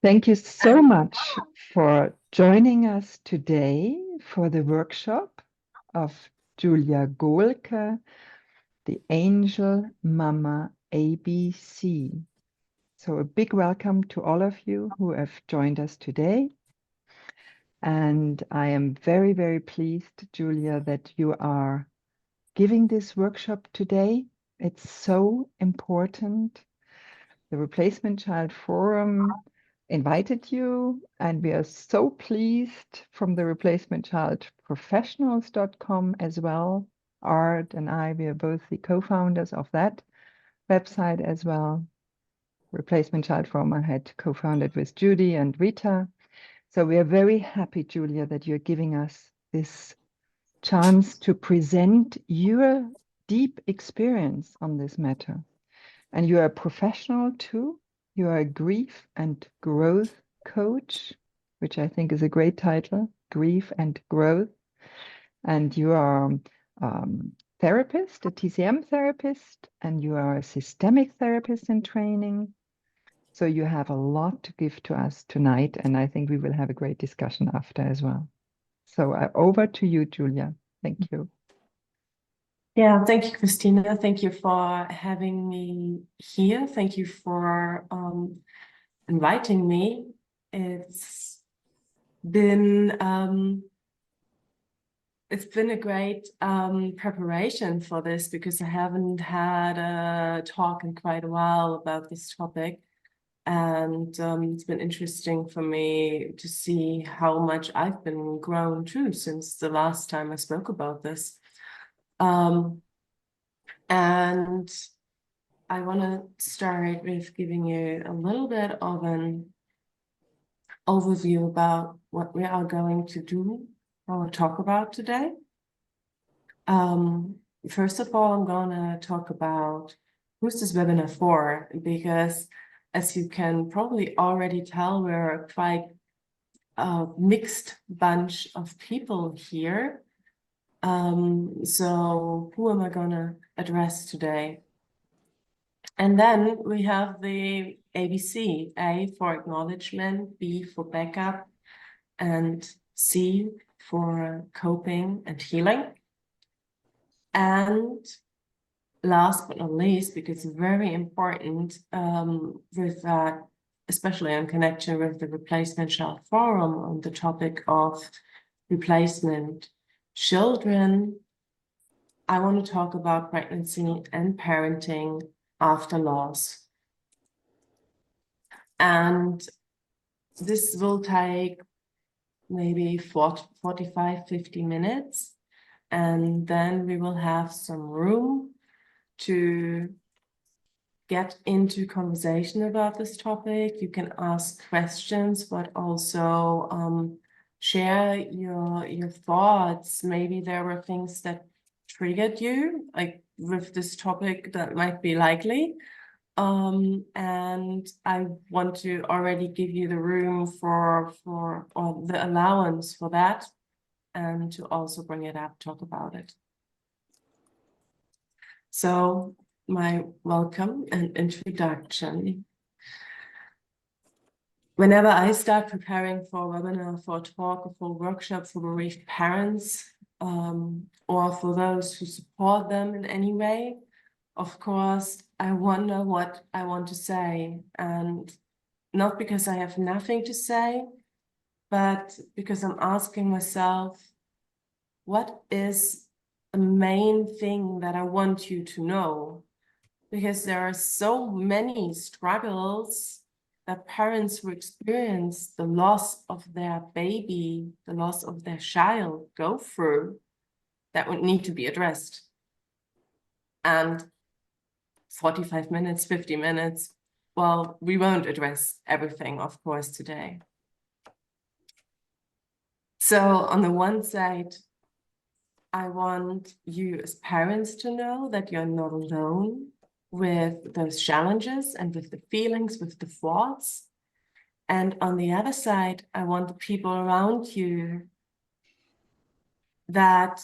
Thank you so much for joining us today for the workshop of Julia Gohlke, the Angel Mama ABC. So a big welcome to all of you who have joined us today. And I am very, very pleased, Julia, that you are giving this workshop today. It's so important. The Replacement Child Forum invited you, and we are so pleased from the Replacement Child Professionals.com as well. Art and I, we are both the co-founders of that website as well. Replacement Child Forum I had co-founded with Judy and Rita. So we are very happy, Julia, that you're giving us this chance to present your deep experience on this matter. And you are a professional too. You are a grief and growth coach, which I think is a great title, Grief and Growth. And you are therapist, a TCM therapist, and you are a systemic therapist in training. So you have a lot to give to us tonight, and I think we will have a great discussion after as well. So over to you, Julia. Thank you. Yeah, thank you, Kristina. Thank you for having me here. Thank you for inviting me. It's been a great preparation for this because I haven't had a talk in quite a while about this topic. And it's been interesting for me to see how much I've been grown too since the last time I spoke about this. And I want to start with giving you a little bit of an overview about what we are going to do or talk about today. First of all, I'm going to talk about who's this webinar for, because as you can probably already tell, we're quite a mixed bunch of people here. So who am I going to address today? And then we have the ABC, A for acknowledgement, B for backup, and C for coping and healing. And last but not least, because it's very important with that, especially in connection with the Replacement Child Forum on the topic of replacement children, I want to talk about pregnancy and parenting after loss. And this will take maybe 45, 50 minutes. And then we will have some room to get into conversation about this topic. You can ask questions, but also share your thoughts. Maybe there were things that triggered you, like with this topic, that might be likely. And I want to already give you the room for or the allowance for that, and to also bring it up, talk about it. So my welcome and introduction. Whenever I start preparing for a webinar, for a talk, or for a workshop for bereaved parents, or for those who support them in any way, of course, I wonder what I want to say, and not because I have nothing to say, but because I'm asking myself, what is the main thing that I want you to know? Because there are so many struggles that parents who experience the loss of their baby, the loss of their child, go through, that would need to be addressed. And 45 minutes, 50 minutes, well, we won't address everything, of course, today. So on the one side, I want you as parents to know that you're not alone with those challenges and with the feelings, with the thoughts. And on the other side, I want the people around you that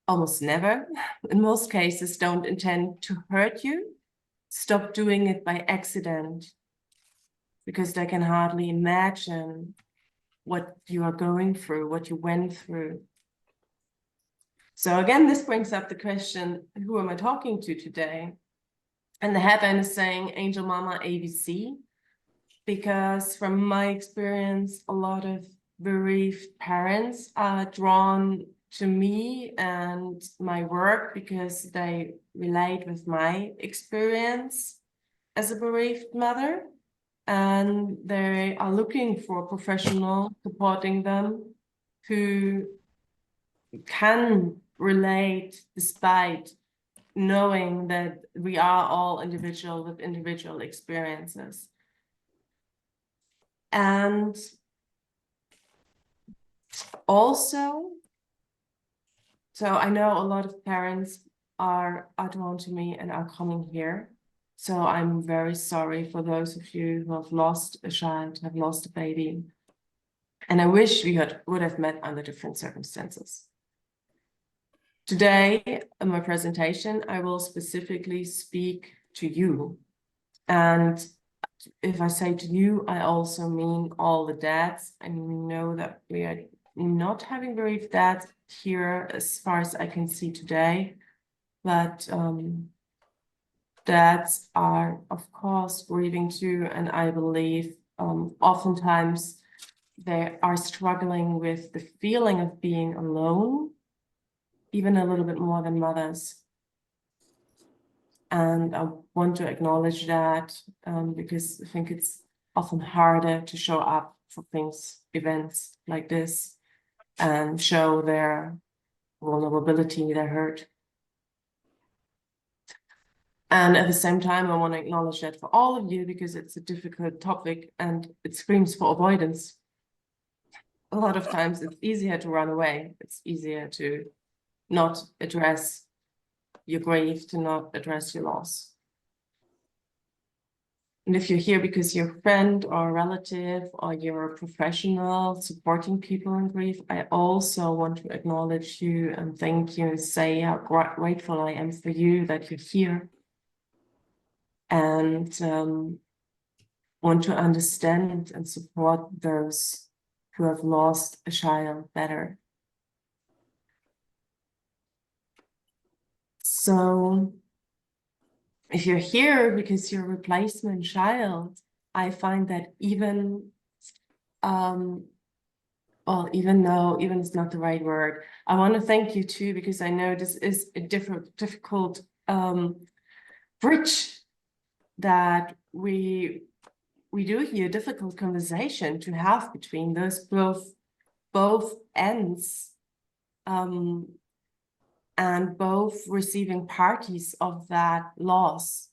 almost never, in most cases, don't intend to hurt you, stop doing it by accident. because they can hardly imagine what you are going through, what you went through. So again, this brings up the question, who am I talking to today? And the headline is saying Angel Mama ABC, because from my experience, a lot of bereaved parents are drawn to me and my work because they relate with my experience as a bereaved mother, and they are looking for a professional supporting them who can relate despite knowing that we are all individual with individual experiences. And also, so I know a lot of parents are drawn to me and are coming here. So I'm very sorry for those of you who have lost a child, have lost a baby. And I wish we would have met under different circumstances. Today, in my presentation, I will specifically speak to you. And if I say to you, I also mean all the dads. I know that we are not having bereaved dads here as far as I can see today, but dads are, of course, grieving too. And I believe oftentimes they are struggling with the feeling of being alone, even a little bit more than mothers. And I want to acknowledge that because I think it's often harder to show up for events like this and show their vulnerability, their hurt. And at the same time, I want to acknowledge that for all of you, because it's a difficult topic and it screams for avoidance. A lot of times it's easier to run away. It's easier to not address your grief, to not address your loss. And if you're here because you're a friend or a relative or you're a professional supporting people in grief, I also want to acknowledge you and thank you and say how grateful I am for you that you're here. And want to understand and support those who have lost a child better. So if you're here because you're a replacement child, I find that even is not the right word. I want to thank you too, because I know this is a difficult bridge that we do here, difficult conversation to have between those both ends, and both receiving parties of that loss.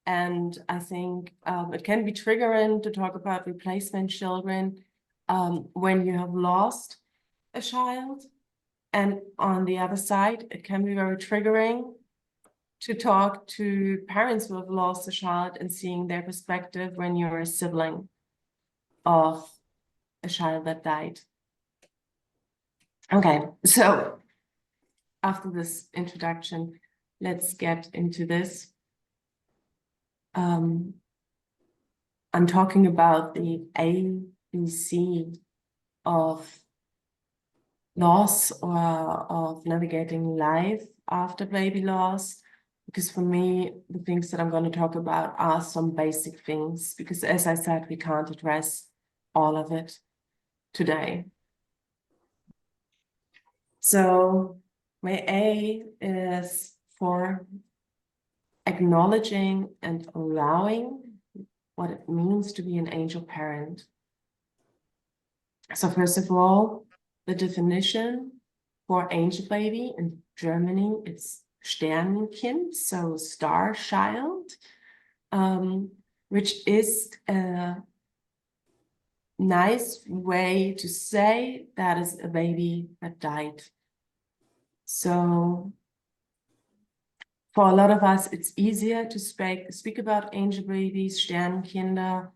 And I think it can be triggering to talk about replacement children when you have lost a child. And on the other side, it can be very triggering to talk to parents who have lost a child and seeing their perspective when you're a sibling of a child that died. Okay, so after this introduction, let's get into this. I'm talking about the ABC of loss or of navigating life after baby loss, because for me, the things that I'm going to talk about are some basic things, because as I said, we can't address all of it today. So my A is for acknowledging and allowing what it means to be an angel parent. So first of all, the definition for angel baby in Germany, it's Sternenkind, so star child, which is a nice way to say that is a baby that died. So for a lot of us, it's easier to speak about angel babies, Sternenkinder,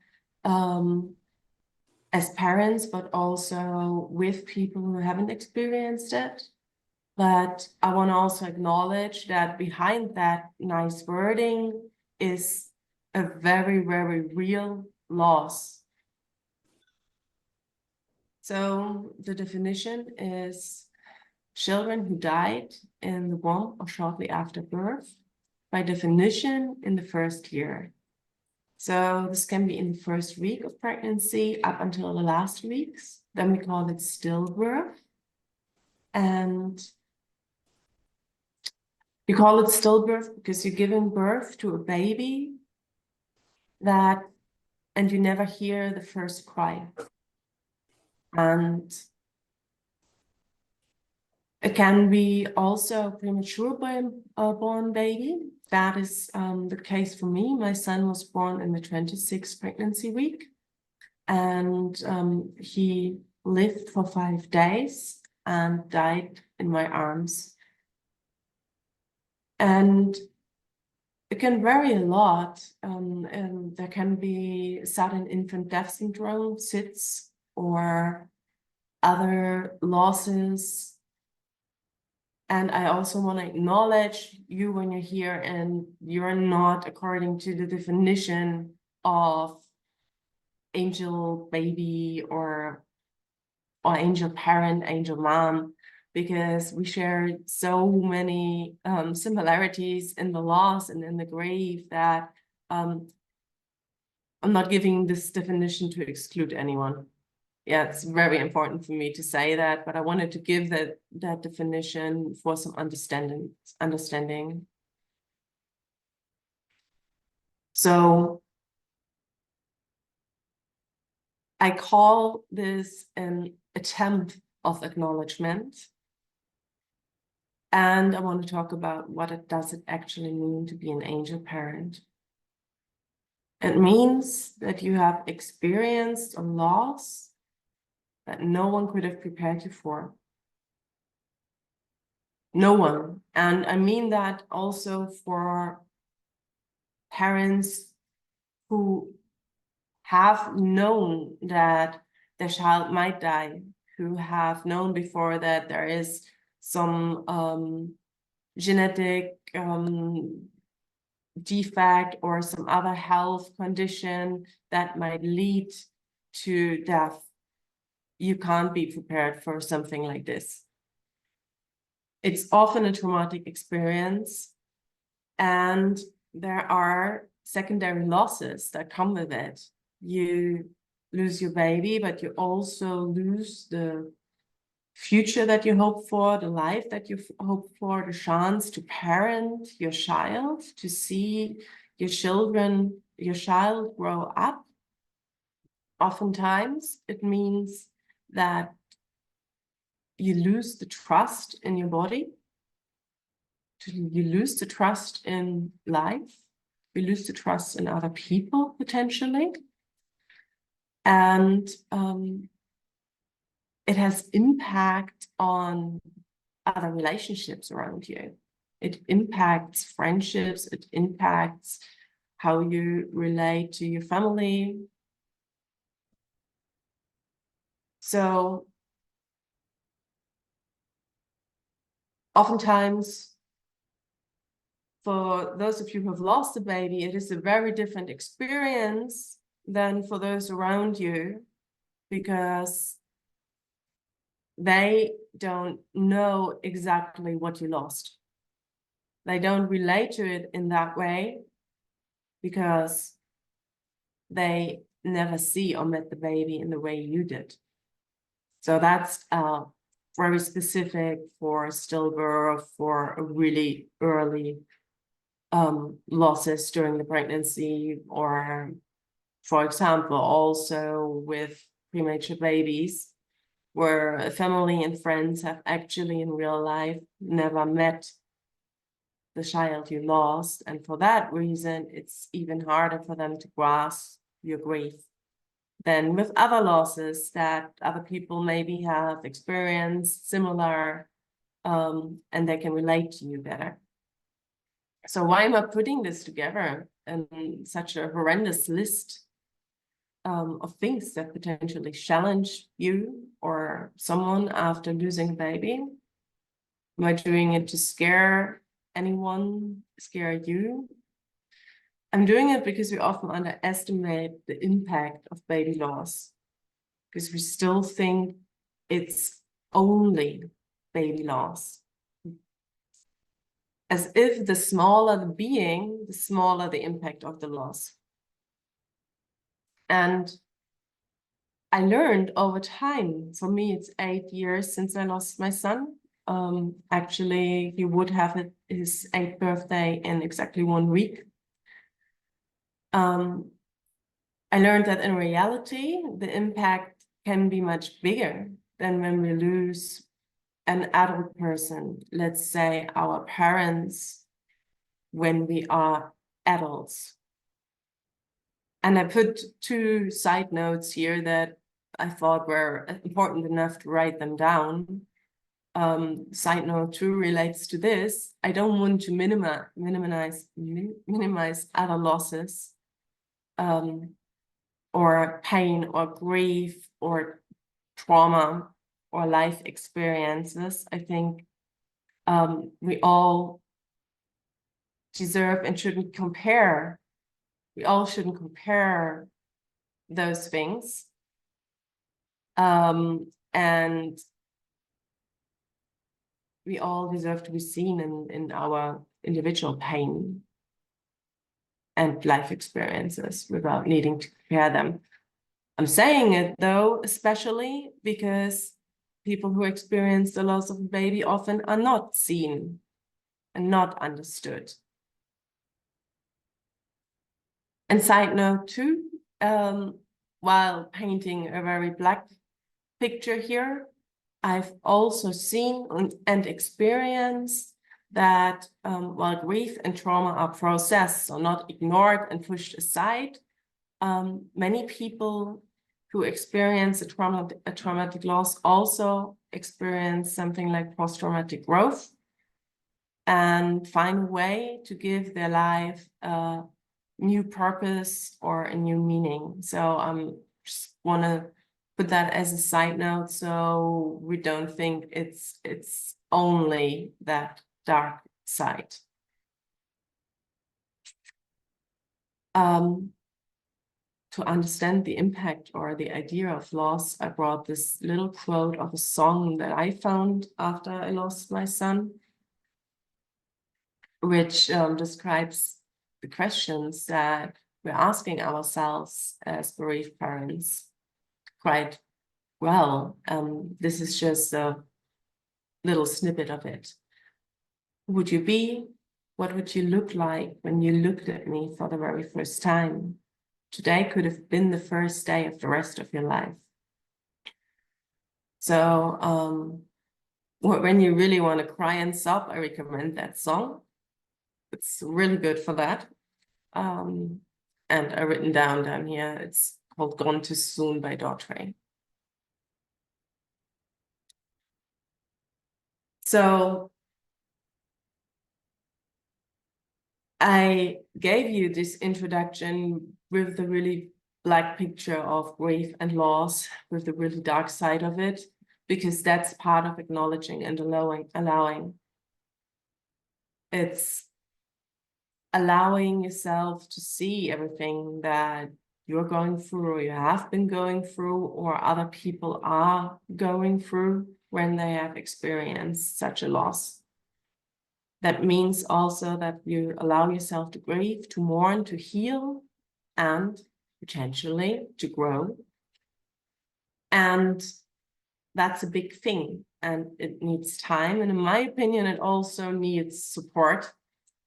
as parents, but also with people who haven't experienced it. But I want to also acknowledge that behind that nice wording is a very, very real loss. So the definition is children who died in the womb or shortly after birth, by definition in the first year. So this can be in the first week of pregnancy up until the last weeks. Then we call it stillbirth. And you call it stillbirth because you're giving birth to a baby and you never hear the first cry. And it can be also a premature born baby. That is the case for me. My son was born in the 26th pregnancy week, and he lived for 5 days and died in my arms. And it can vary a lot. And there can be sudden infant death syndrome, SIDS, or other losses. And I also want to acknowledge you when you're here and you're not according to the definition of angel baby or angel parent, angel mom, because we share so many similarities in the loss and in the grief that I'm not giving this definition to exclude anyone. Yeah, it's very important for me to say that, but I wanted to give that definition for some understanding. So I call this an attempt of acknowledgement. And I want to talk about what it actually mean to be an angel parent. It means that you have experienced a loss that no one could have prepared you for. No one. And I mean that also for parents who have known that their child might die, who have known before that there is some genetic defect or some other health condition that might lead to death. You can't be prepared for something like this. It's often a traumatic experience, and there are secondary losses that come with it. You lose your baby, but you also lose the future that you hope for, the life that you hope for, the chance to parent your child, to see your child grow up. Oftentimes, it means that you lose the trust in your body, you lose the trust in life, you lose the trust in other people, potentially. And it has impact on other relationships around you. It impacts friendships, it impacts how you relate to your family. So oftentimes, for those of you who have lost a baby, it is a very different experience than for those around you, because they don't know exactly what you lost. They don't relate to it in that way because they never see or met the baby in the way you did. So that's very specific for stillbirth, for a really early losses during the pregnancy, or for example, also with premature babies, where a family and friends have actually in real life never met the child you lost. And for that reason, it's even harder for them to grasp your grief than with other losses that other people maybe have experienced similar, and they can relate to you better. So why am I putting this together in such a horrendous list of things that potentially challenge you or someone after losing a baby? Am I doing it to scare anyone, scare you? I'm doing it because we often underestimate the impact of baby loss, because we still think it's only baby loss. As if the smaller the being, the smaller the impact of the loss. And I learned over time, for me, it's 8 years since I lost my son. Actually, he would have his 8th birthday in exactly 1 week. I learned that in reality, the impact can be much bigger than when we lose an adult person, let's say our parents, when we are adults. And I put 2 side notes here that I thought were important enough to write them down. Side note 2 relates to this. I don't want to minimize other losses, or pain or grief or trauma or life experiences. I think we all deserve and shouldn't compare. We all shouldn't compare those things. And we all deserve to be seen in our individual pain and life experiences without needing to compare them. I'm saying it though, especially because people who experience the loss of a baby often are not seen and not understood. And side note 2, while painting a very black picture here, I've also seen and experienced that while grief and trauma are processed, so not ignored and pushed aside, many people who experience a traumatic loss also experience something like post-traumatic growth and find a way to give their life a new purpose or a new meaning. So I just want to put that as a side note, so we don't think it's only that dark side. To understand the impact or the idea of loss, I brought this little quote of a song that I found after I lost my son, which describes the questions that we're asking ourselves as bereaved parents quite well. This is just a little snippet of it. Who would you be? What would you look like when you looked at me for the very first time? Today could have been the first day of the rest of your life. So when you really want to cry and sob, I recommend that song. It's really good for that. And I've written down here, it's called Gone Too Soon by Daughtry. So I gave you this introduction with the really black picture of grief and loss, with the really dark side of it, because that's part of acknowledging and allowing. It's allowing yourself to see everything that you're going through, or you have been going through, or other people are going through when they have experienced such a loss. That means also that you allow yourself to grieve, to mourn, to heal, and potentially to grow. And that's a big thing, and it needs time. And in my opinion, it also needs support.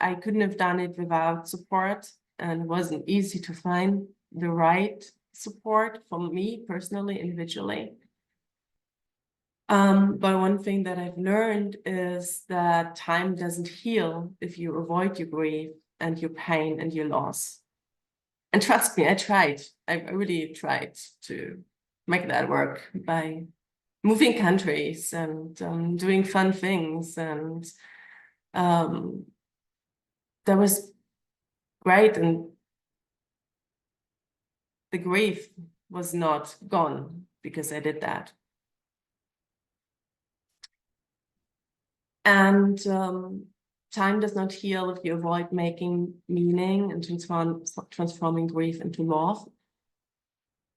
I couldn't have done it without support, and it wasn't easy to find the right support for me personally, individually. But one thing that I've learned is that time doesn't heal if you avoid your grief and your pain and your loss. And trust me, I tried. I really tried to make that work by moving countries and doing fun things. And that was great. And the grief was not gone because I did that. And time does not heal if you avoid making meaning and transforming grief into love.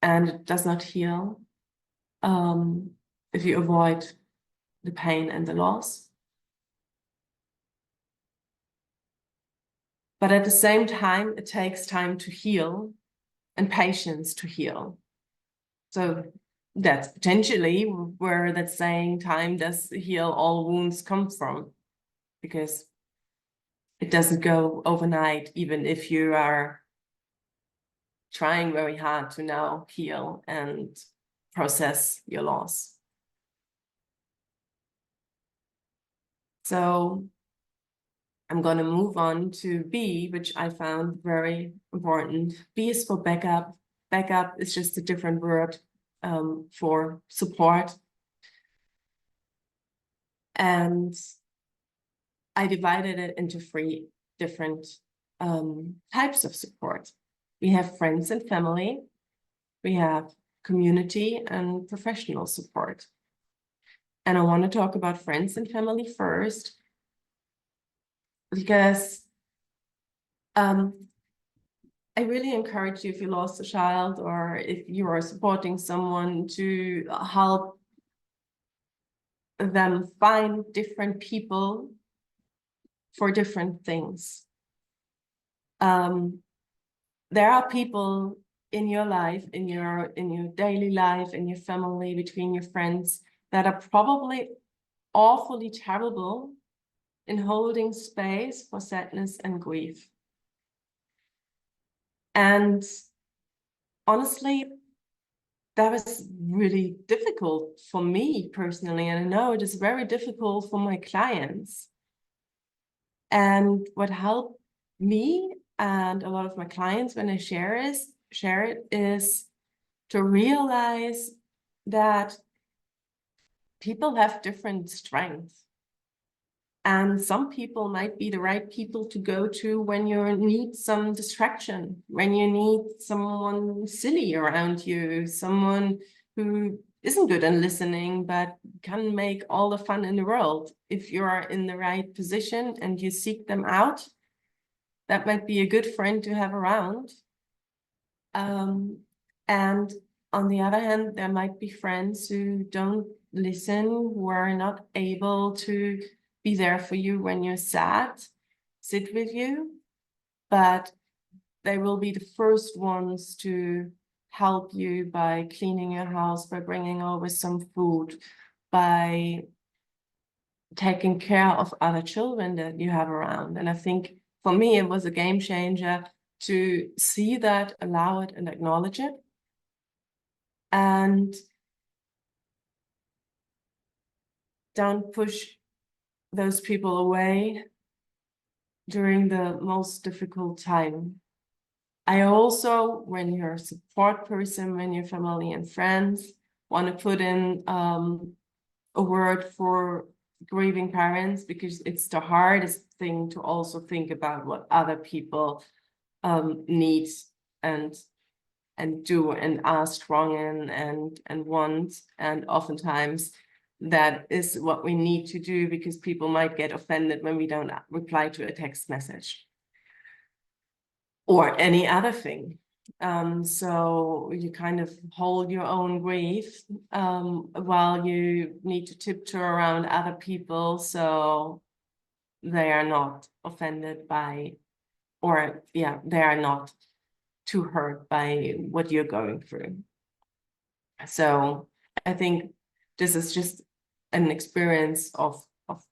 And it does not heal if you avoid the pain and the loss. But at the same time, it takes time to heal and patience to heal. So that's potentially where that saying time does heal all wounds comes from, because it doesn't go overnight, even if you are trying very hard to now heal and process your loss. So I'm going to move on to B, which I found very important. B is for backup. Backup is just a different word for support. And I divided it into 3 different types of support. We have friends and family, we have community and professional support. And I want to talk about friends and family first, because I really encourage you, if you lost a child or if you are supporting someone, to help them find different people for different things. There are people in your life, in your daily life, in your family, between your friends, that are probably awfully terrible in holding space for sadness and grief. And honestly, that was really difficult for me personally, and I know it is very difficult for my clients. And what helped me and a lot of my clients when I share it is to realize that people have different strengths. And some people might be the right people to go to when you need some distraction, when you need someone silly around you, someone who isn't good at listening, but can make all the fun in the world. If you are in the right position and you seek them out, that might be a good friend to have around. And on the other hand, there might be friends who don't listen, who are not able to be there for you when you're sad, sit with you, but they will be the first ones to help you by cleaning your house, by bringing over some food, by taking care of other children that you have around. And I think for me, it was a game changer to see that, allow it, and acknowledge it. And don't push those people away during the most difficult time. I also, when you're a support person, when you're family and friends, want to put in a word for grieving parents, because it's the hardest thing to also think about what other people need and do and are strong in and want. And oftentimes that is what we need to do, because people might get offended when we don't reply to a text message or any other thing. So you kind of hold your own grief while you need to tiptoe around other people so they are not offended by, or yeah, they are not too hurt by what you're going through. So I think this is just an experience of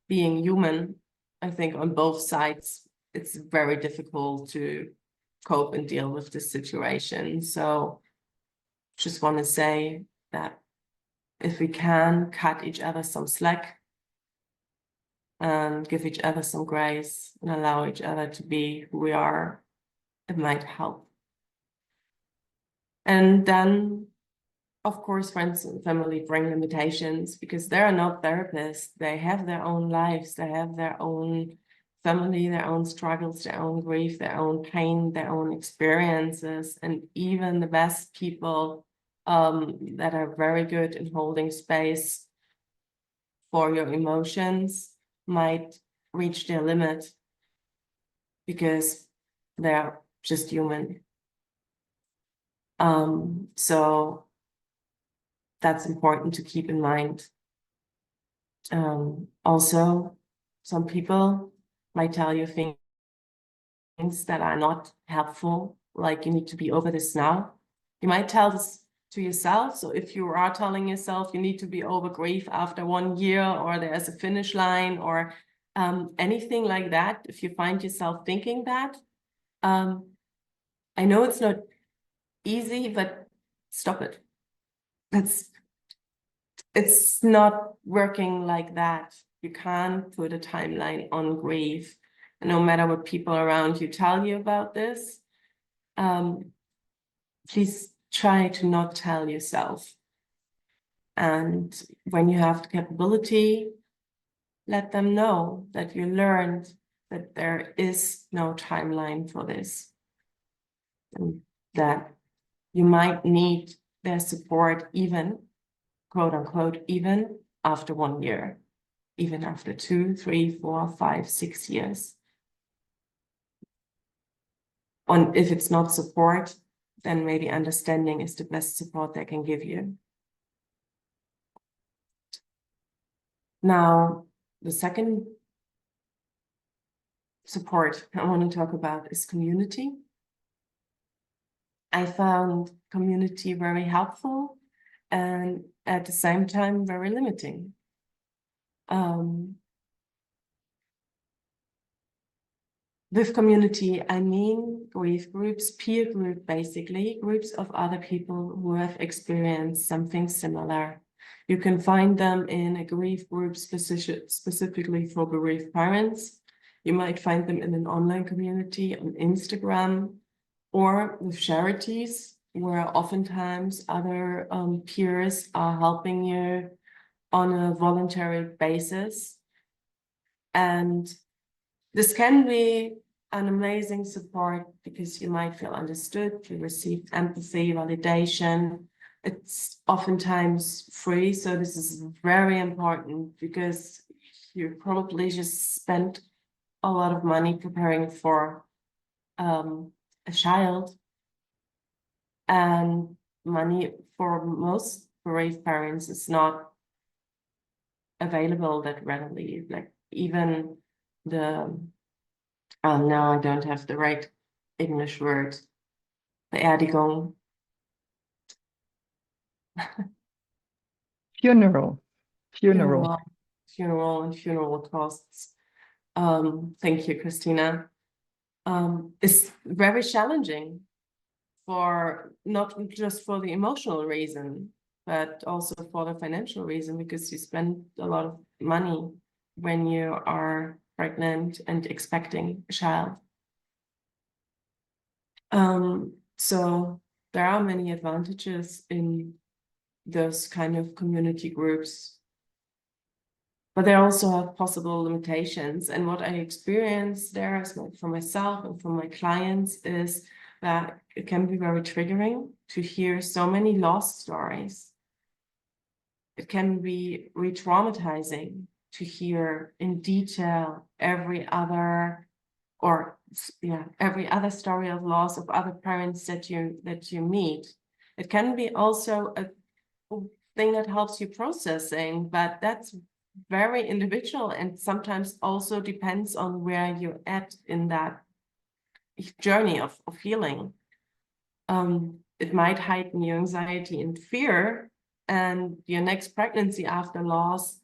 being human. I think on both sides, it's very difficult to cope and deal with this situation. So just want to say that if we can cut each other some slack and give each other some grace and allow each other to be who we are, it might help. And then, of course, friends and family bring limitations, because they are not therapists. They have their own lives. They have their own family, their own struggles, their own grief, their own pain, their own experiences. And even the best people that are very good in holding space for your emotions might reach their limit because they're just human. So that's important to keep in mind. Also, some people might tell you things that are not helpful, like you need to be over this now. You might tell this to yourself. So if you are telling yourself you need to be over grief after 1 year, or there's a finish line, or anything like that, if you find yourself thinking that, I know it's not easy, but stop it. It's not working like that. You can't put a timeline on grief. And no matter what people around you tell you about this, please try to not tell yourself. And when you have the capability, let them know that you learned that there is no timeline for this, and that you might need their support even, quote unquote, even after 1 year, even after 2, 3, 4, 5, 6 years. And if it's not support, then maybe understanding is the best support they can give you. Now, the second support I want to talk about is community. I found community very helpful and at the same time very limiting. With community, I mean grief groups, peer group, basically, groups of other people who have experienced something similar. You can find them in a grief group specifically for bereaved parents. You might find them in an online community on Instagram, or with charities, where oftentimes other peers are helping you on a voluntary basis. And this can be an amazing support because you might feel understood, you receive empathy, validation. It's oftentimes free, so this is very important because you probably just spent a lot of money preparing for a child, and money for most bereaved parents is not available that readily. Like even the now I don't have the right English word, Beerdigung. Funeral. Funeral and funeral costs. Thank you, Kristina. Is very challenging, for not just for the emotional reason, but also for the financial reason, because you spend a lot of money when you are pregnant and expecting a child. So there are many advantages in those kind of community groups, but they also have possible limitations. And what I experienced there, as for myself and for my clients, is that it can be very triggering to hear so many loss stories. It can be re-traumatizing to hear in detail every other story of loss of other parents that you meet. It can be also a thing that helps you processing, but that's very individual and sometimes also depends on where you're at in that journey of healing. It might heighten your anxiety and fear, and your next pregnancy after loss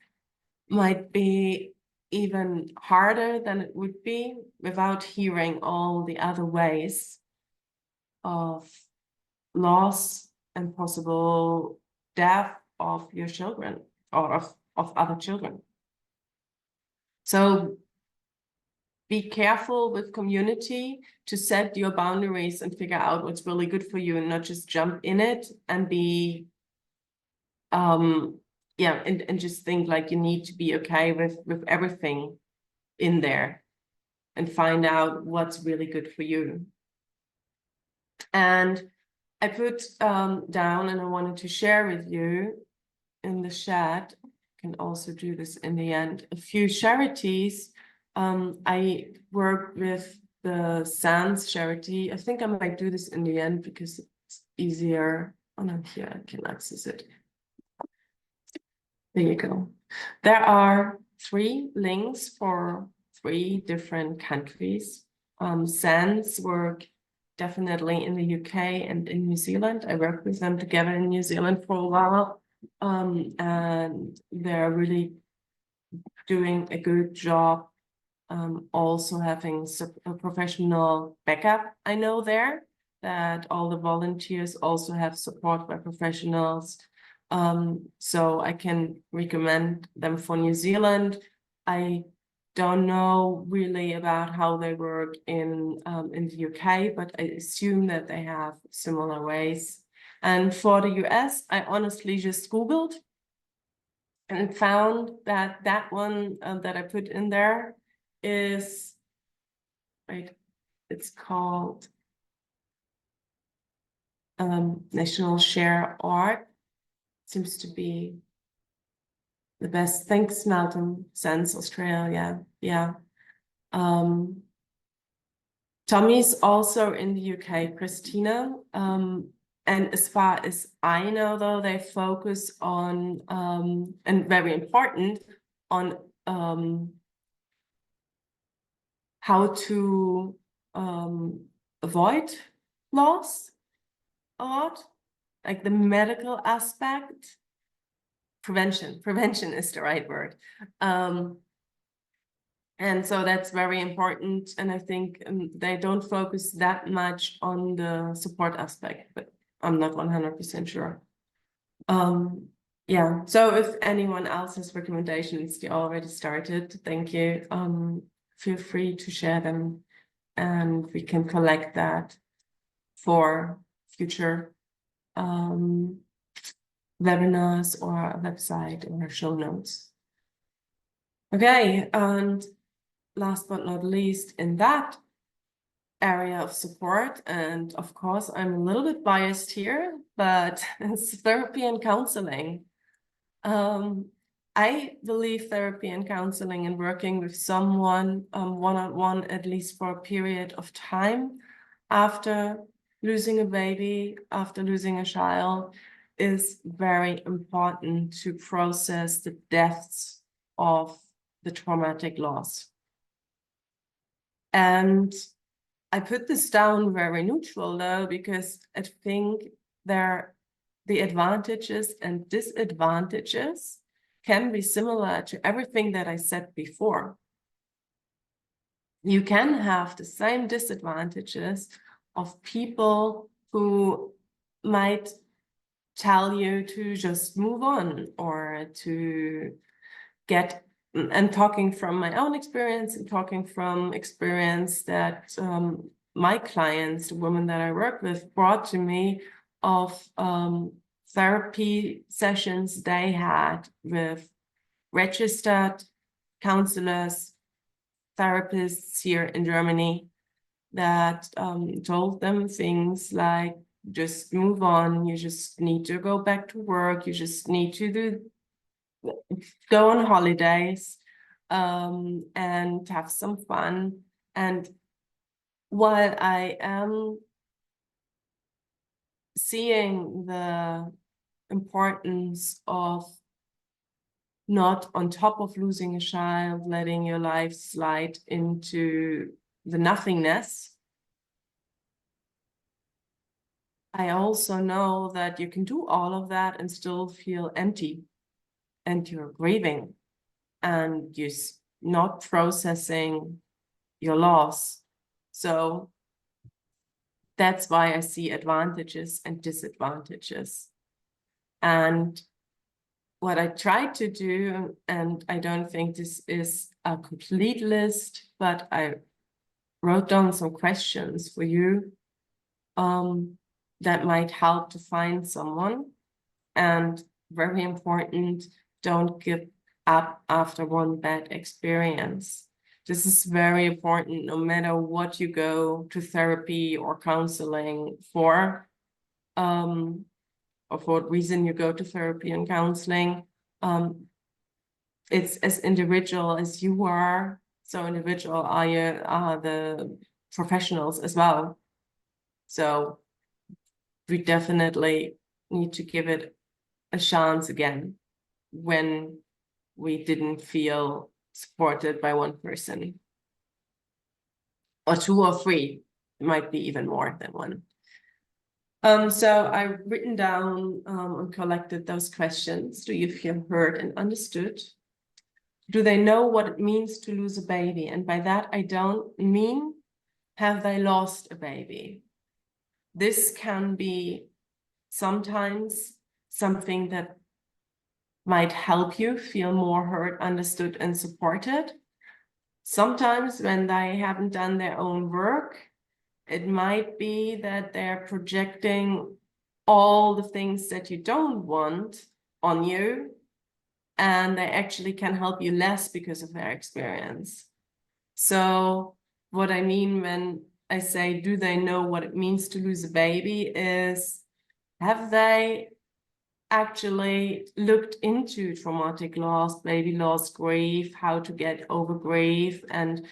might be even harder than it would be without hearing all the other ways of loss and possible death of your children, or of other children. So be careful with community to set your boundaries and figure out what's really good for you, and not just jump in it and be and just think like you need to be okay with everything in there, and find out what's really good for you. And I put down, and I wanted to share with you in the chat, I can also do this in the end, a few charities I work with the SANS charity. I think I might do this in the end because it's easier. Oh no, here I can access it. There you go. There are 3 links for 3 different countries. SANS work definitely in the UK and in New Zealand. I worked with them together in New Zealand for a while. And they're really doing a good job. Also having a professional backup, I know there that all the volunteers also have support by professionals. So I can recommend them for New Zealand. I don't know really about how they work in the UK, but I assume that they have similar ways. And for the US, I honestly just Googled and found that that one that I put in there is, right, it's called National Share Art. Seems to be the best. Thanks, Malcolm. SANS Australia. Yeah. Tommy's also in the UK, Kristina. And as far as I know, though, they focus on, and very important, on how to avoid loss a lot, like the medical aspect. Prevention is the right word. And so that's very important. And I think they don't focus that much on the support aspect, but I'm not 100% sure. Yeah, so if anyone else has recommendations, they already started, thank you. Feel free to share them and we can collect that for future webinars or a website or show notes. Okay, and last but not least, in that area of support, and of course, I'm a little bit biased here, but it's therapy and counseling. I believe therapy and counseling and working with someone one-on-one, at least for a period of time after losing a baby, after losing a child, is very important to process the depths of the traumatic loss. And I put this down very neutral though, because I think the advantages and disadvantages can be similar to everything that I said before. You can have the same disadvantages of people who might tell you to just move on or to get, and talking from my own experience and talking from experience that my clients, the women that I work with, brought to me of therapy sessions they had with registered counselors, therapists here in Germany that told them things like, just move on, you just need to go back to work, you just need to go on holidays and have some fun. And while I am seeing the importance of not on top of losing a child, letting your life slide into the nothingness, I also know that you can do all of that and still feel empty, and you're grieving and you're not processing your loss. So that's why I see advantages and disadvantages. And what I tried to do, and I don't think this is a complete list, but I wrote down some questions for you that might help to find someone. And very important, don't give up after one bad experience. This is very important, no matter what you go to therapy or counseling for, or for what reason you go to therapy and counseling. It's as individual as you are. So individual are the professionals as well. So we definitely need to give it a chance again when we didn't feel supported by one person. Or two or three, it might be even more than one. So I've written down and collected those questions. Do you feel heard and understood? Do they know what it means to lose a baby? And by that, I don't mean, have they lost a baby? This can be sometimes something that might help you feel more heard, understood, and supported. Sometimes when they haven't done their own work, it might be that they're projecting all the things that you don't want on you, and they actually can help you less because of their experience. So what I mean when I say, do they know what it means to lose a baby, is, have they actually looked into traumatic loss, baby loss, grief, how to get over grief, and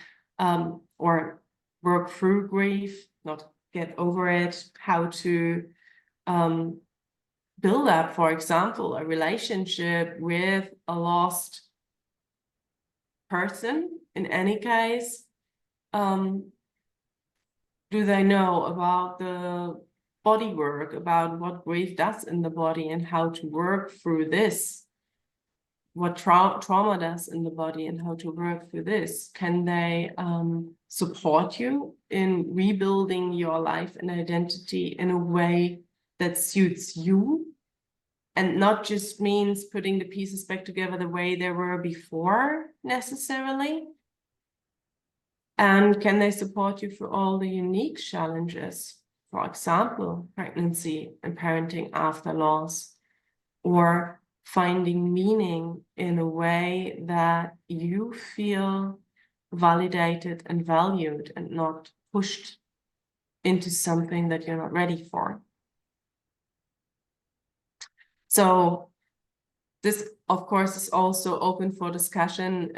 or work through grief, not get over it, how to build up, for example, a relationship with a lost person in any case. Do they know about the body work, about what grief does in the body and how to work through this? What trauma does in the body and how to work through this? Can they support you in rebuilding your life and identity in a way that suits you? And not just means putting the pieces back together the way they were before necessarily. And can they support you through all the unique challenges? For example, pregnancy and parenting after loss, or finding meaning in a way that you feel validated and valued and not pushed into something that you're not ready for. So this, of course, is also open for discussion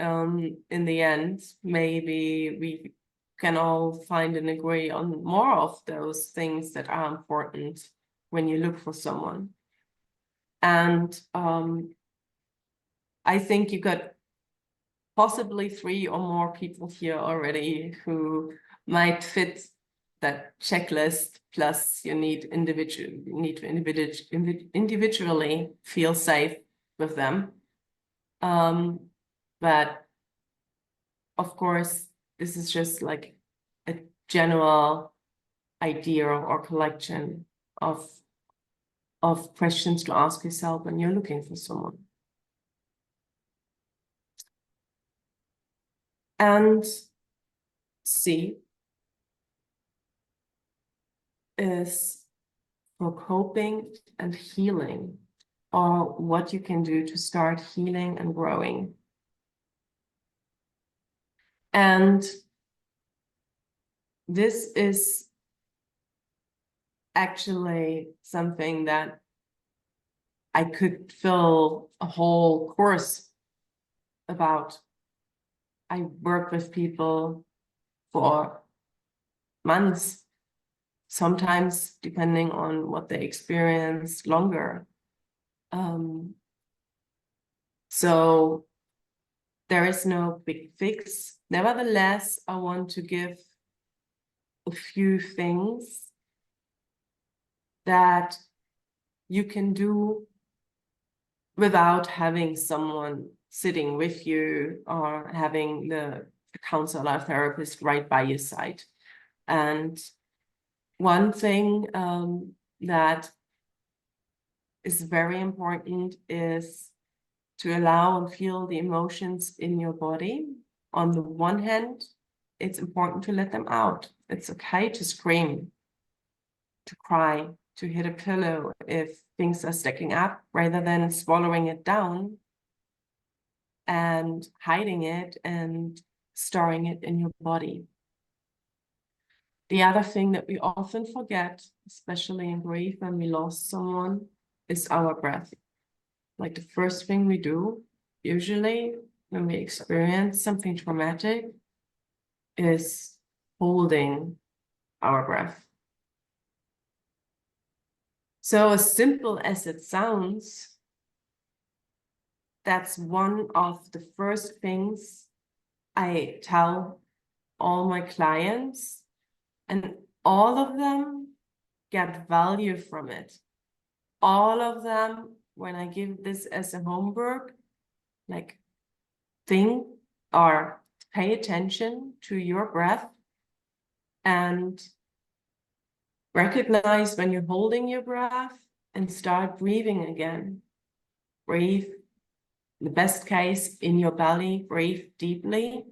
in the end. Maybe we can all find and agree on more of those things that are important when you look for someone. And I think you got possibly 3 or more people here already who might fit that checklist. Plus, you need to individually feel safe with them. But of course, this is just like a general idea or collection of questions to ask yourself when you're looking for someone. And C is for coping and healing, or what you can do to start healing and growing. And this is actually something that I could fill a whole course about. I work with people for months, sometimes depending on what they experience, longer. So there is no big fix. Nevertheless, I want to give a few things that you can do without having someone sitting with you or having the counselor, therapist right by your side. And one thing that is very important is to allow and feel the emotions in your body. On the one hand, it's important to let them out. It's okay to scream, to cry, to hit a pillow if things are stacking up, rather than swallowing it down and hiding it and storing it in your body. The other thing that we often forget, especially in grief when we lost someone, is our breath. Like the first thing we do, usually when we experience something traumatic, is holding our breath. So as simple as it sounds, that's one of the first things I tell all my clients, and all of them get value from it. All of them, when I give this as a homework, like think or pay attention to your breath and recognize when you're holding your breath and start breathing again. Breathe, in the best case, in your belly, breathe deeply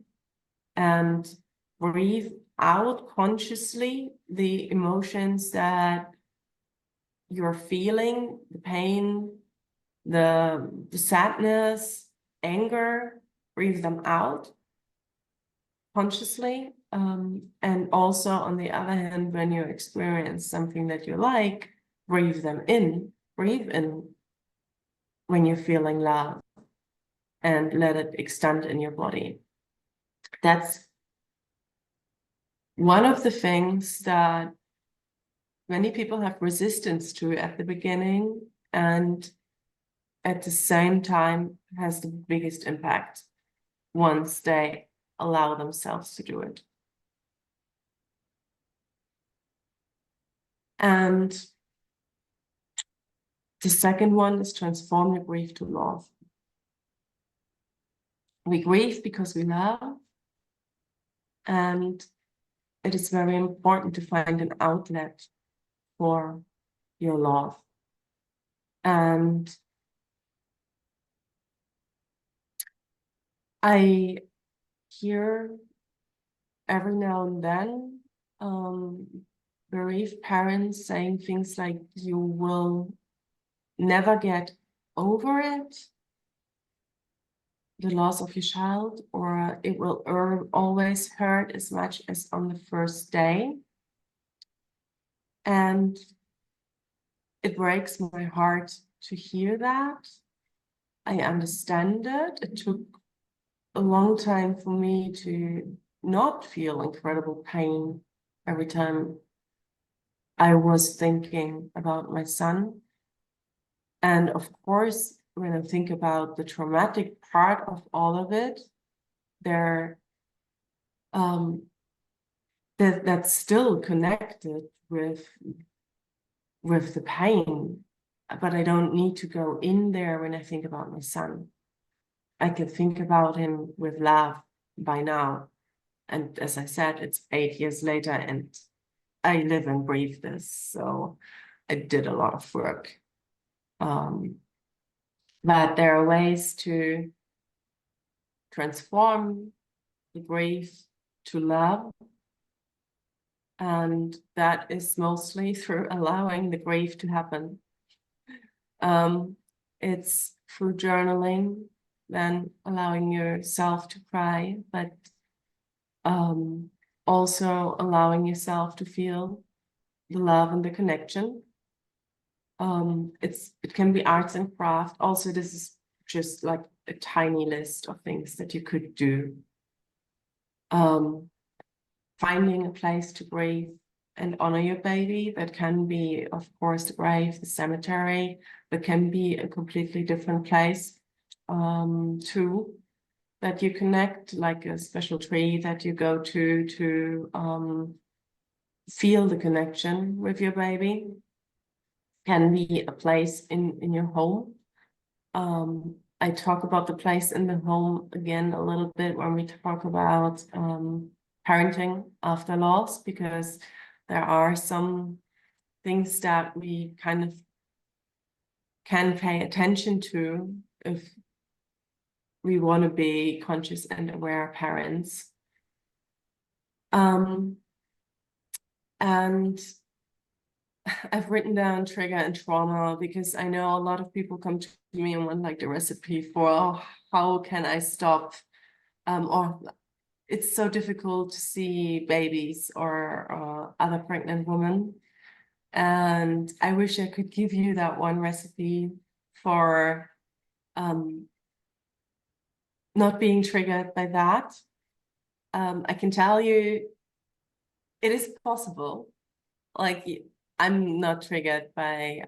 and breathe out consciously the emotions that you're feeling, the pain, the sadness, anger, breathe them out consciously. And also, on the other hand, when you experience something that you like, breathe them in. Breathe in when you're feeling love and let it extend in your body. That's one of the things that many people have resistance to at the beginning, and at the same time has the biggest impact once they allow themselves to do it. And the second one is transform your grief to love. We grieve because we love, and it is very important to find an outlet for your love. And I hear every now and then bereaved parents saying things like, you will never get over it, the loss of your child, or it will always hurt as much as on the first day. And it breaks my heart to hear that. I understand it. It took a long time for me to not feel incredible pain every time I was thinking about my son. And of course, when I think about the traumatic part of all of it, that's still connected with the pain, but I don't need to go in there when I think about my son. I can think about him with love by now. And as I said, it's 8 years later and I live and breathe this. So I did a lot of work. But there are ways to transform the grief to love. And that is mostly through allowing the grief to happen. It's through journaling, then allowing yourself to cry, but also allowing yourself to feel the love and the connection. It can be arts and craft. Also, this is just like a tiny list of things that you could do. Finding a place to grieve and honor your baby. That can be, of course, the grave, the cemetery, but can be a completely different place too, that you connect, like a special tree that you go to feel the connection with your baby. Can be a place in your home. I talk about the place in the home again a little bit when we talk about parenting after loss, because there are some things that we kind of can pay attention to if we want to be conscious and aware parents. And I've written down trigger and trauma because I know a lot of people come to me and want like the recipe for how can I stop, or it's so difficult to see babies or other pregnant women. And I wish I could give you that one recipe for not being triggered by that. I can tell you it is possible. Like, I'm not triggered by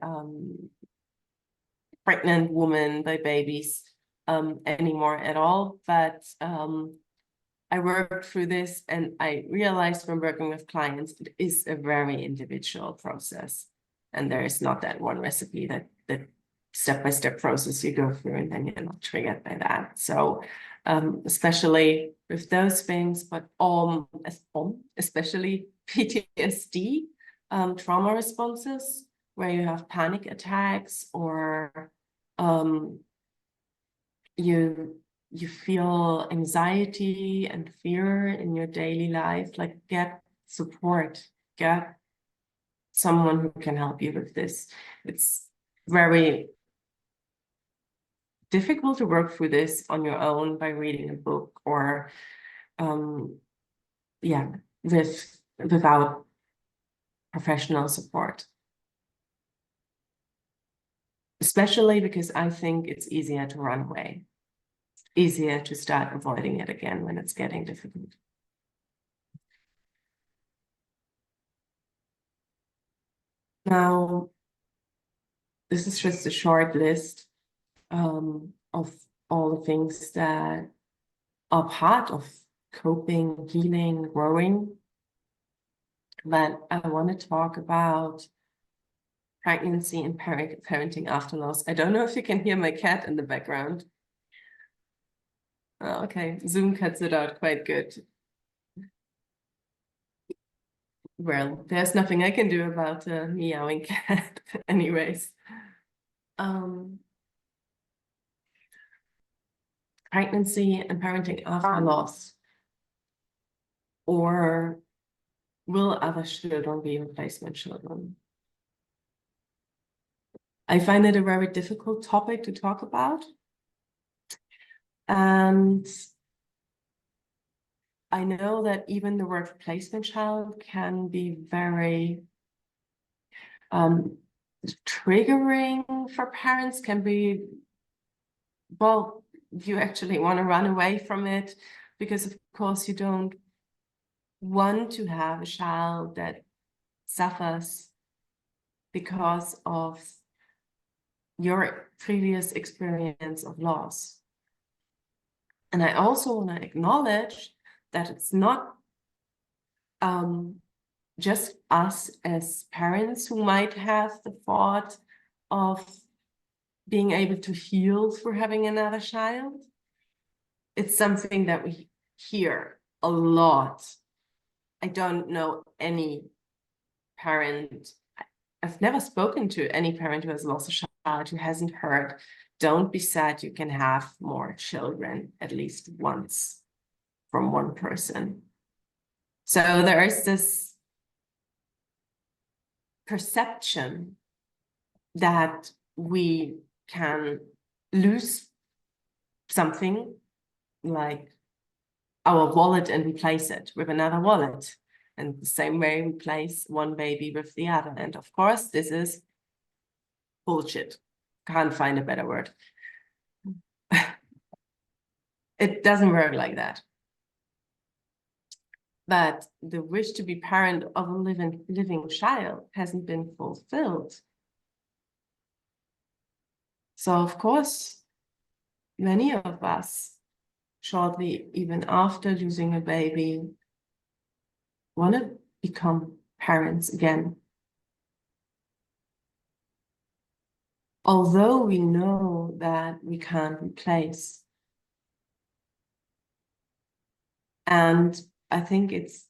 pregnant women, by babies anymore at all. But I worked through this, and I realized from working with clients, it is a very individual process. And there is not that one recipe, that step-by-step process you go through, and then you're not triggered by that. So especially with those things, but especially PTSD, trauma responses, where you have panic attacks, or you feel anxiety and fear in your daily life, like, get support, get someone who can help you with this. It's very difficult to work through this on your own by reading a book, or without professional support. Especially because I think it's easier to run away, easier to start avoiding it again when it's getting difficult. Now, this is just a short list of all the things that are part of coping, healing, growing. But I want to talk about pregnancy and parenting after loss. I don't know if you can hear my cat in the background. Oh, okay, Zoom cuts it out quite good. Well, there's nothing I can do about a meowing cat anyways. Pregnancy and parenting after loss. Or will other children be replacement children? I find it a very difficult topic to talk about. And I know that even the word replacement child can be very triggering for parents, can be, well, you actually want to run away from it, because of course you don't want to have a child that suffers because of your previous experience of loss. And I also want to acknowledge that it's not just us as parents who might have the thought of being able to heal through having another child. It's something that we hear a lot. I don't know any parent, I've never spoken to any parent who has lost a child who hasn't heard, don't be sad, you can have more children at least once from one person. So there is this perception that we can lose something like our wallet and replace it with another wallet. And the same way we replace one baby with the other. And of course, this is bullshit. Can't find a better word. It doesn't work like that. But the wish to be parent of a living child hasn't been fulfilled. So of course, many of us, shortly even after losing a baby, want to become parents again. Although we know that we can't replace. And I think it's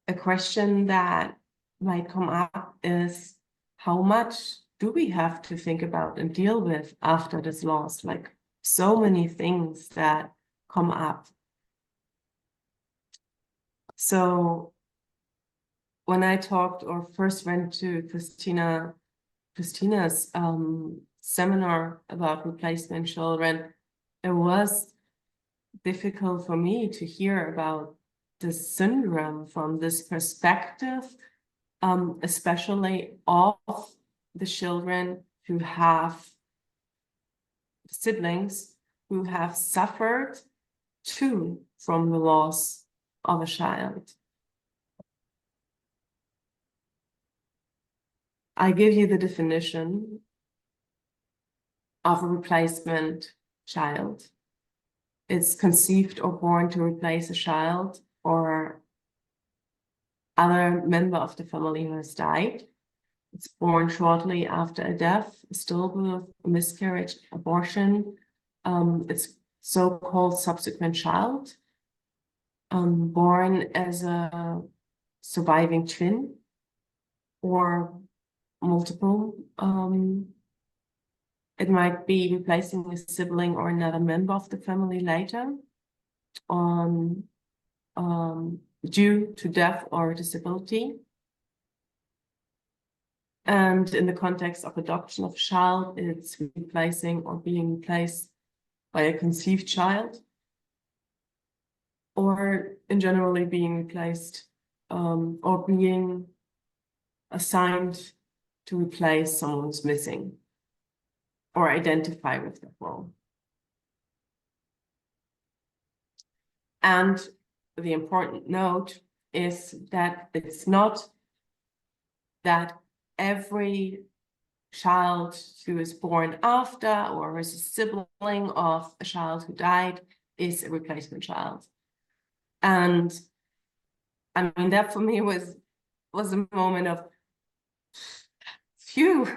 a question that might come up is, how much do we have to think about and deal with after this loss? Like, so many things that come up. So when I talked or first went to Kristina's seminar about replacement children, it was difficult for me to hear about the syndrome from this perspective, especially of the children who have siblings who have suffered too from the loss of a child. I give you the definition of a replacement child. It's conceived or born to replace a child or other member of the family who has died. It's born shortly after a death, a stillbirth, a miscarriage, abortion. It's so-called subsequent child, born as a surviving twin or multiple. It might be replacing a sibling or another member of the family later due to death or disability. And in the context of adoption of a child, it's replacing or being replaced by a conceived child, or in generally being replaced or being assigned to replace someone who's missing or identify with that role. And the important note is that it's not that every child who is born after or is a sibling of a child who died is a replacement child. And I mean, that for me was a moment of, phew,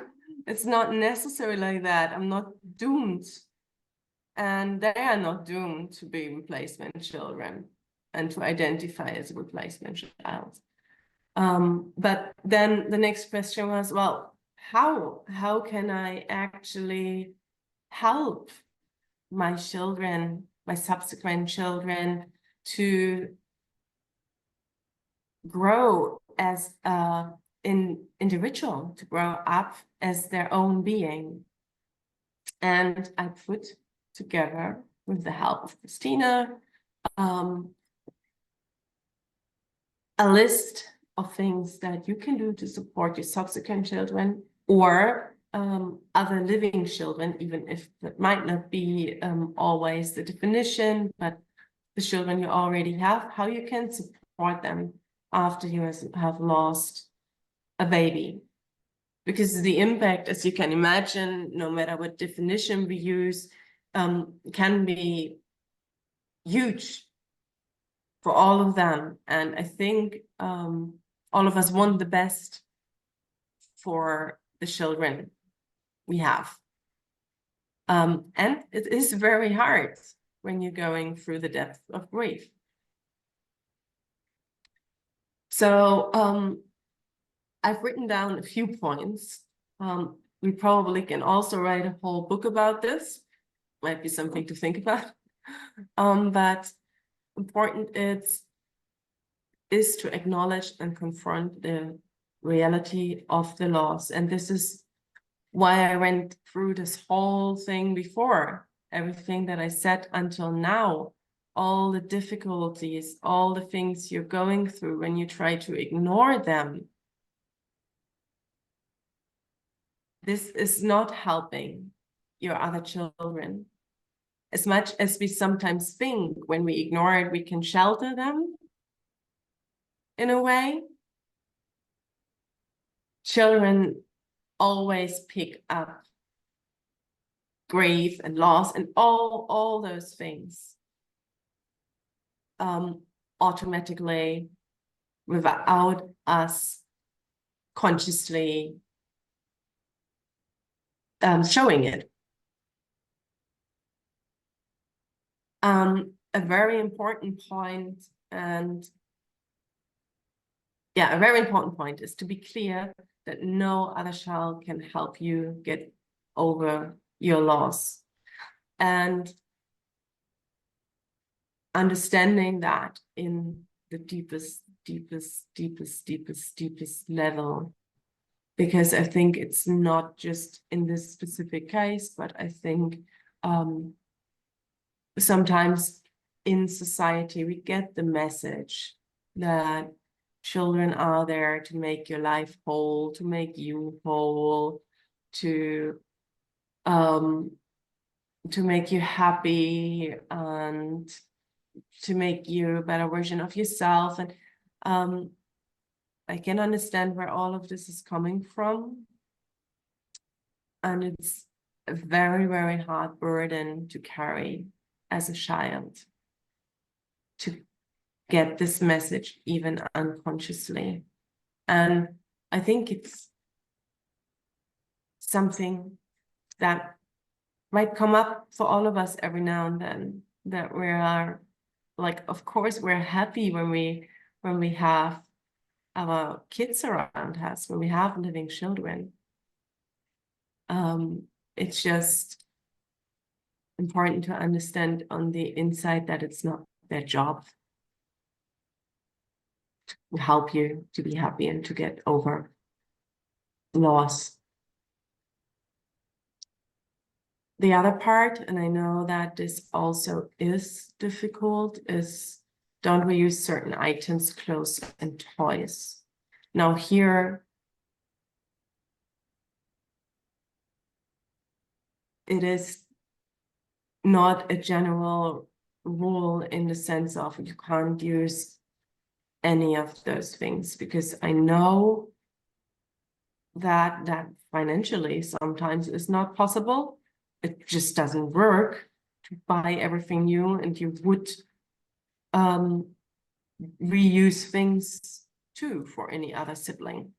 it's not necessarily like that. I'm not doomed. And they are not doomed to be replacement children and to identify as a replacement child. But then the next question was, well, how can I actually help my children, my subsequent children, to grow as an individual, to grow up as their own being? And I put together, with the help of Kristina, a list of things that you can do to support your subsequent children or other living children, even if that might not be always the definition, but the children you already have, how you can support them after you have lost a baby. Because the impact, as you can imagine, no matter what definition we use, can be huge for all of them. And I think all of us want the best for the children we have. And it is very hard when you're going through the depth of grief. So I've written down a few points. We probably can also write a whole book about this. Might be something to think about. But important is to acknowledge and confront the reality of the loss. And this is why I went through this whole thing before. Everything that I said until now, all the difficulties, all the things you're going through when you try to ignore them. This is not helping your other children. As much as we sometimes think when we ignore it, we can shelter them in a way. Children always pick up grief and loss and all those things automatically without us consciously showing it. A very important point, and yeah, a very important point is to be clear that no other child can help you get over your loss. And understanding that in the deepest level, because I think it's not just in this specific case, but I think sometimes in society we get the message that children are there to make your life whole, to make you whole, to make you happy, and to make you a better version of yourself. And I can understand where all of this is coming from. And it's a very, very hard burden to carry as a child, to get this message even unconsciously. And I think it's something that might come up for all of us every now and then, that we are like, of course, we're happy when we have our kids around us, when we have living children. It's just important to understand on the inside that it's not their job to help you to be happy and to get over loss. The other part, and I know that this also is difficult, is don't reuse certain items, clothes, and toys. Now here, it is not a general rule in the sense of you can't use any of those things, because I know that financially sometimes is not possible. It just doesn't work to buy everything new, and you would reuse things too for any other sibling.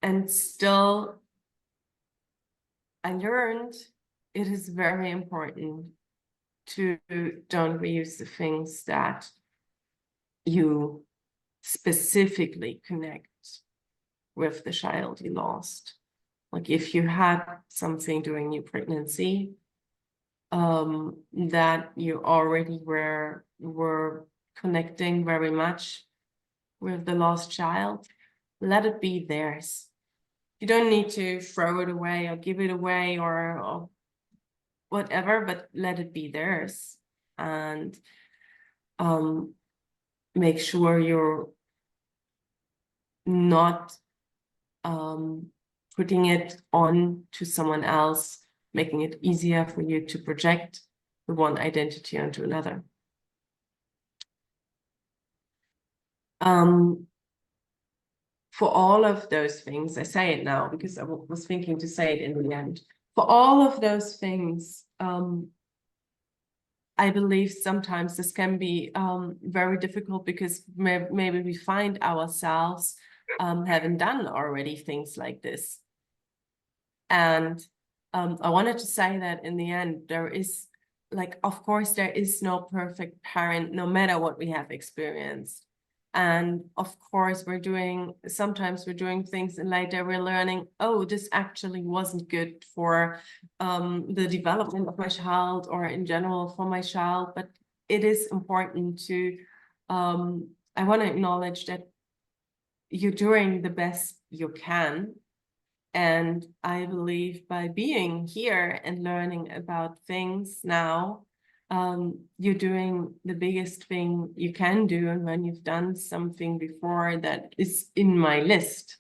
And still, I learned it is very important to don't reuse the things that you specifically connect with the child you lost. Like if you had something during your pregnancy that you already were connecting very much with the lost child, let it be theirs. You don't need to throw it away or give it away or whatever, but let it be theirs. And make sure you're not putting it on to someone else, making it easier for you to project the one identity onto another. For all of those things, I say it now because I was thinking to say it in the end. For all of those things, I believe sometimes this can be very difficult because maybe we find ourselves having done already things like this. And I wanted to say that in the end, there is, like, of course, there is no perfect parent, no matter what we have experienced. And of course, sometimes we're doing things and later we're learning, oh, this actually wasn't good for the development of my child or in general for my child. But it is important to, I want to acknowledge that you're doing the best you can. And I believe by being here and learning about things now, you're doing the biggest thing you can do. And when you've done something before that is in my list,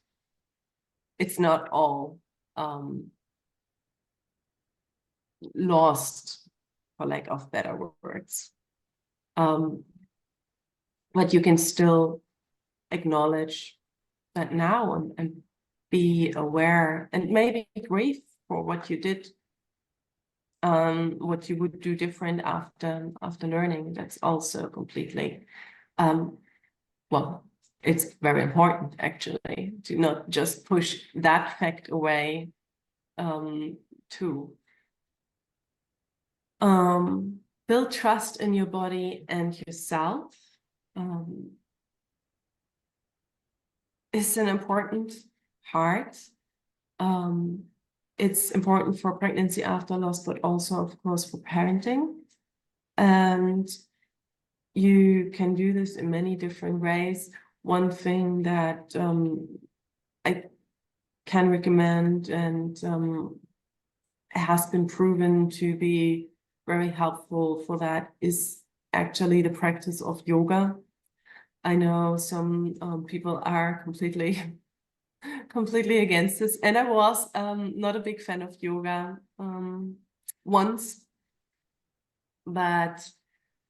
it's not all lost, for lack of better words. But you can still acknowledge that now and be aware and maybe grieve for what you did, what you would do different after learning. That's also completely, well, it's very important actually to not just push that fact away too. Build trust in your body and yourself. Is an important part. It's important for pregnancy after loss, but also, of course, for parenting. And you can do this in many different ways. One thing that I can recommend and has been proven to be very helpful for that is actually the practice of yoga. I know some people are completely against this, and I was not a big fan of yoga once, but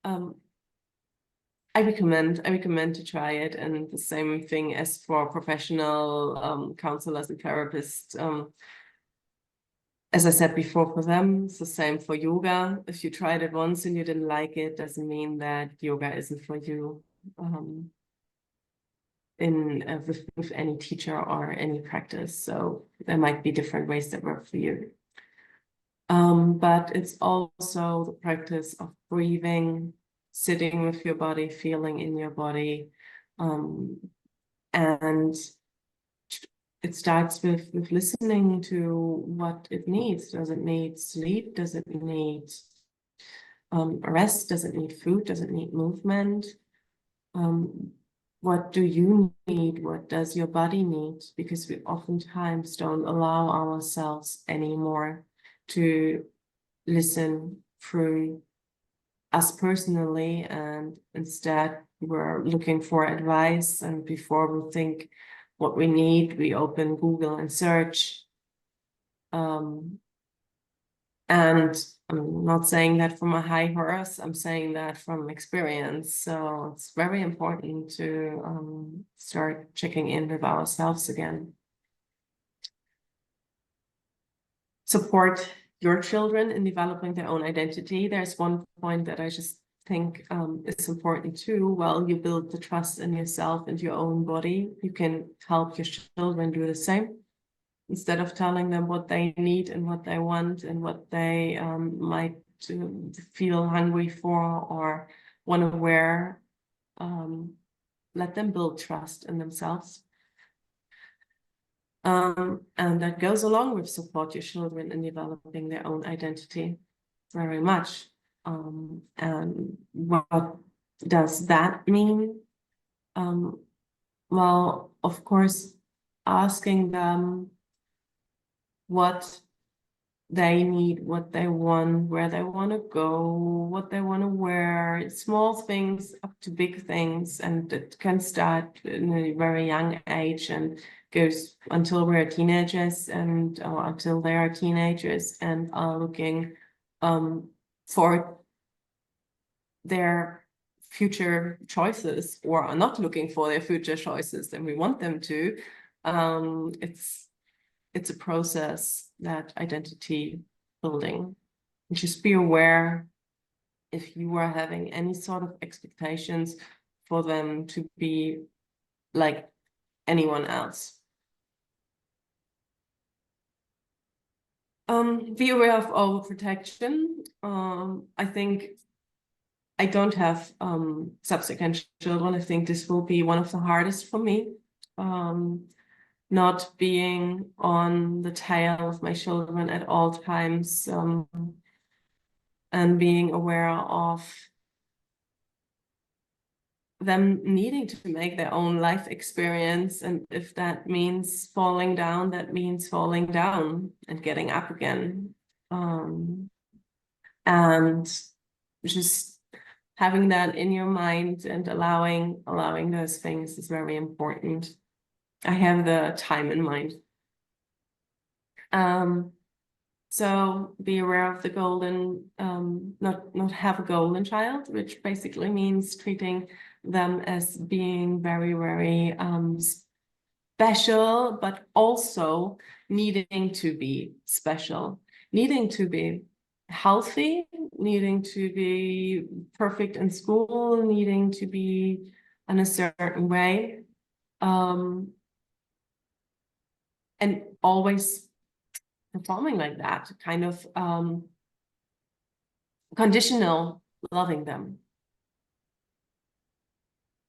I recommend to try it. And the same thing as for professional counselors and therapists. As I said before, for them, it's the same for yoga. If you tried it once and you didn't like it, doesn't mean that yoga isn't for you. With any teacher or any practice. So there might be different ways that work for you. But it's also the practice of breathing, sitting with your body, feeling in your body. And it starts with listening to what it needs. Does it need sleep? Does it need rest? Does it need food? Does it need movement? What do you need? What does your body need? Because we oftentimes don't allow ourselves anymore to listen through us personally, and instead we're looking for advice, and before we think what we need, we open Google and search. And I'm not saying that from a high horse, I'm saying that from experience. So it's very important to start checking in with ourselves again. Support your children in developing their own identity. There's one point that I just think is important too. While you build the trust in yourself and your own body, you can help your children do the same. Instead of telling them what they need and what they want and what they might feel hungry for or want to wear, let them build trust in themselves. And that goes along with support your children in developing their own identity very much. And what does that mean? Well, of course, asking them what they need, what they want, where they want to go, what they want to wear, small things up to big things. And it can start in a very young age and goes until we're teenagers and until they are teenagers and are looking for their future choices, or are not looking for their future choices, and we want them to. It's a process, that identity building. And just be aware if you are having any sort of expectations for them to be like anyone else. Be aware of overprotection. I think I don't have subsequent children. I think this will be one of the hardest for me. Not being on the tail of my children at all times, and being aware of them needing to make their own life experience. And if that means falling down, that means falling down and getting up again. And just having that in your mind and allowing those things is very important. I have the time in mind. So be aware of the golden, not have a golden child, which basically means treating them as being very, very special, but also needing to be special, needing to be healthy, needing to be perfect in school, needing to be in a certain way. And always performing like that, kind of conditional loving them.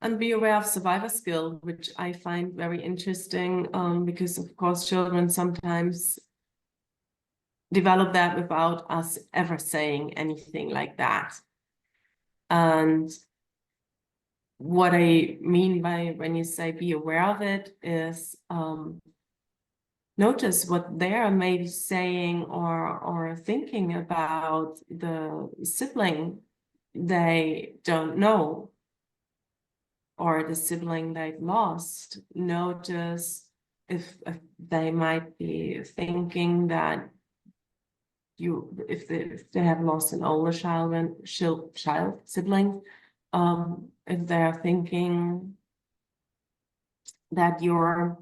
And be aware of survivor skill, which I find very interesting, because of course children sometimes develop that without us ever saying anything like that. And what I mean by when you say be aware of it is notice what they are maybe saying or thinking about the sibling they don't know, or the sibling they've lost. Notice if they might be thinking that if they have lost an older sibling, if they're thinking that you're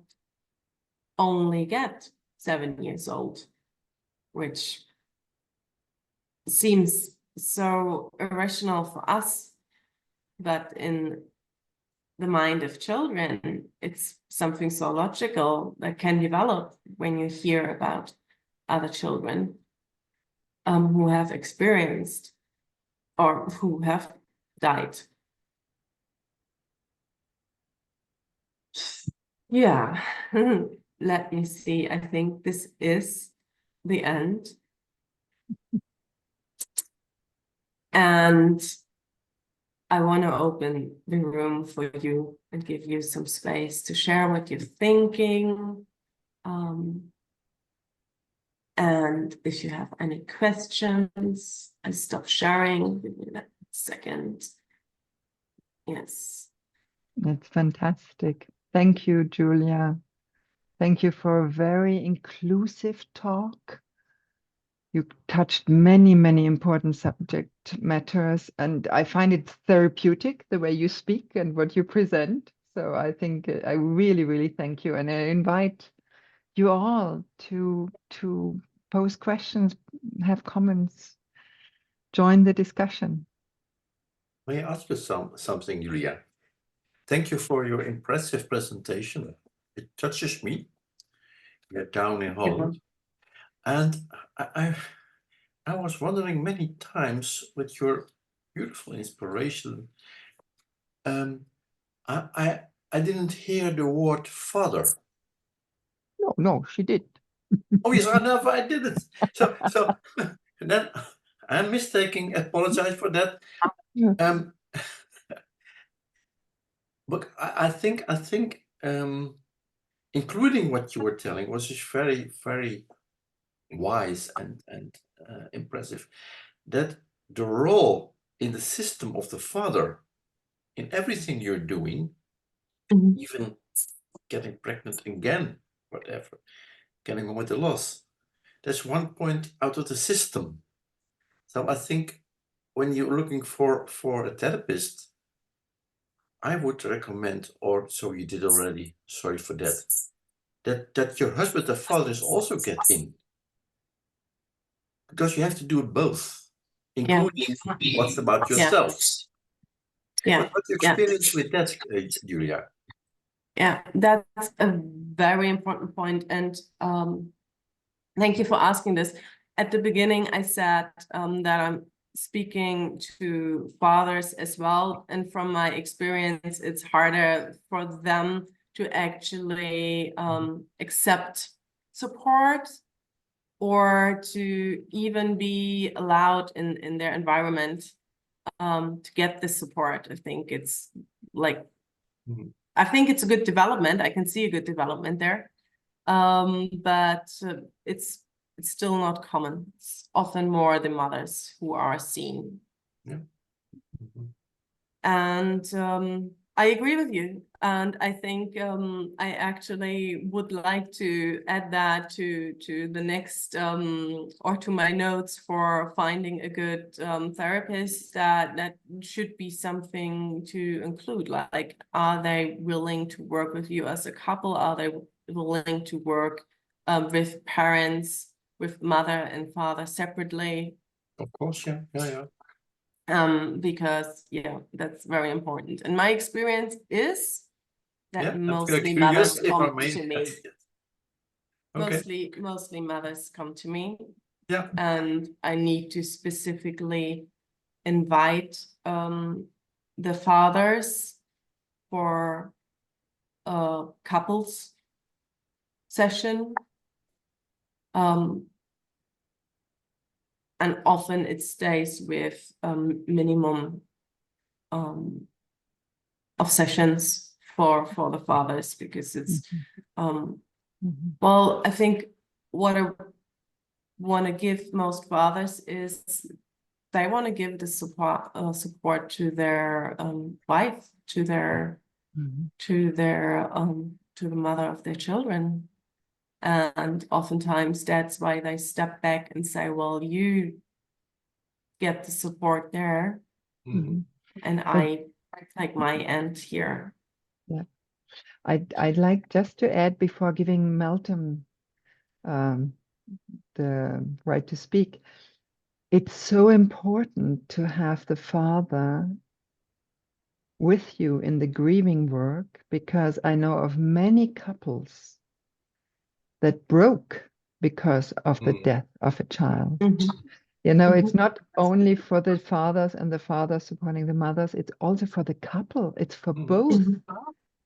only get 7 years old, which seems so irrational for us, but in the mind of children, it's something so logical that can develop when you hear about other children who have experienced or who have died. Yeah, let me see. I think this is the end. And I want to open the room for you and give you some space to share what you're thinking. And if you have any questions, I stop sharing. Give me that second. Yes. That's fantastic. Thank you, Julia. Thank you for a very inclusive talk. You touched many, many important subject matters, and I find it therapeutic the way you speak and what you present. So I think I really, really thank you, and I invite you all to pose questions, have comments, join the discussion. May I ask you something, Julia? Thank you for your impressive presentation. It touches me. We're down in Holland. And I was wondering many times with your beautiful inspiration, I didn't hear the word father. No, she did. Oh yes, I didn't. So then I'm mistaking. Apologize for that. Yeah. But I think including what you were telling was just very, very wise and impressive. That the role in the system of the father in everything you're doing, even getting pregnant again, whatever, getting on with the loss, that's one point out of the system. So I think when you're looking for a therapist, I would recommend, or so you did already, sorry for that your husband, the father, is also get in. Because you have to do it both, including what's about yourself. Yeah. What's your experience with that, Julia? Yeah, that's a very important point. And thank you for asking this. At the beginning, I said that I'm speaking to fathers as well. And from my experience, it's harder for them to actually accept support or to even be allowed in their environment to get this support. I think it's like, I think it's a good development. I can see a good development there. But it's still not common. It's often more the mothers who are seen. Yeah. And I agree with you. And I think I actually would like to add that to the next or to my notes for finding a good therapist. That should be something to include. Like, are they willing to work with you as a couple? Are they willing to work with parents, with mother and father separately? Of course, yeah. Because that's very important. And my experience is that mostly curious mothers if come to me. Okay. Mostly mothers come to me. Yeah. And I need to specifically invite the fathers for a couples session. And often it stays with minimum of sessions for the fathers, because it's well, I think what I want to give most fathers is they want to give the support to their wife, to their to the mother of their children. And oftentimes that's why they step back and say, well, you get the support there, and I take my end here. Yeah, I'd like just to add before giving Malcolm the right to speak. It's so important to have the father with you in the grieving work, because I know of many couples that broke because of the death of a child. You know, it's not only for the fathers and the fathers supporting the mothers, it's also for the couple. It's for both.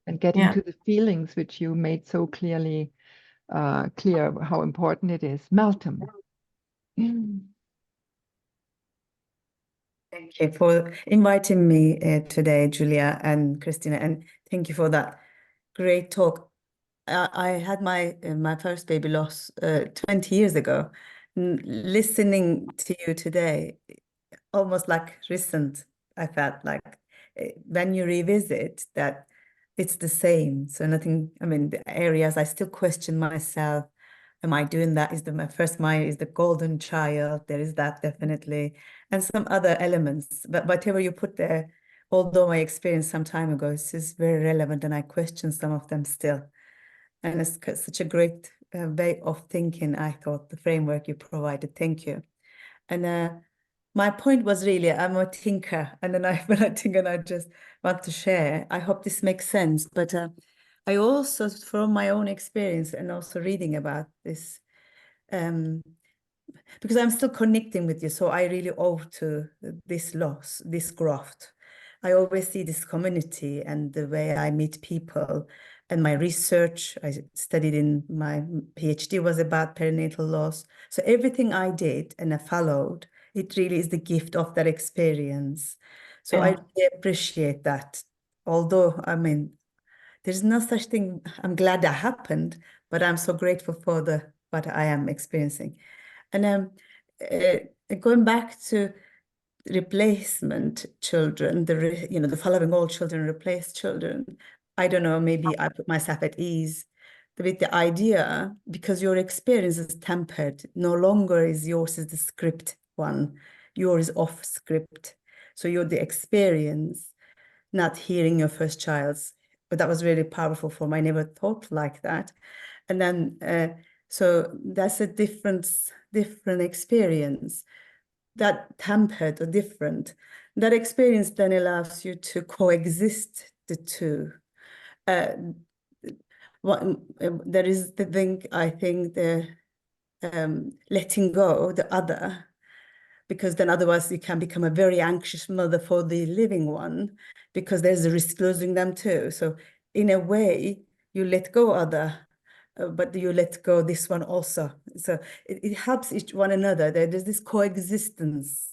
And getting to the feelings which you made so clearly clear how important it is. Malcolm. Thank you for inviting me today, Julia and Kristina, and thank you for that great talk. I had my first baby loss 20 years ago. Listening to you today, almost like recent, I felt like when you revisit that, it's the same. So nothing, I mean, the areas I still question myself. Am I doing that? Is my first mind is the golden child? There is that definitely, and some other elements. But whatever you put there, although my experience some time ago is very relevant, and I question some of them still. And it's such a great way of thinking. I thought the framework you provided. Thank you. And my point was really, I'm a thinker, and then when I think, and I just want to share. I hope this makes sense, but. I also, from my own experience and also reading about this, because I'm still connecting with you, so I really owe to this loss, this graft. I always see this community and the way I meet people, and my research, I studied in my PhD was about perinatal loss. So everything I did and I followed, it really is the gift of that experience. So I really appreciate that. Although, I mean, there's no such thing. I'm glad that happened, but I'm so grateful for what I am experiencing. And going back to replacement children, the following all children replace children. I don't know, maybe I put myself at ease with the idea, because your experience is tempered. No longer is yours is the script one. Yours is off script. So you're the experience, not hearing your first child's. But that was really powerful for me. I never thought like that. And then, so that's a different experience, that tempered or different. That experience then allows you to coexist the two. There is the thing, I think, the letting go the other, because then otherwise you can become a very anxious mother for the living one, because there's a risk losing them too. So in a way, you let go other, but you let go this one also. So it helps each one another. There's this coexistence.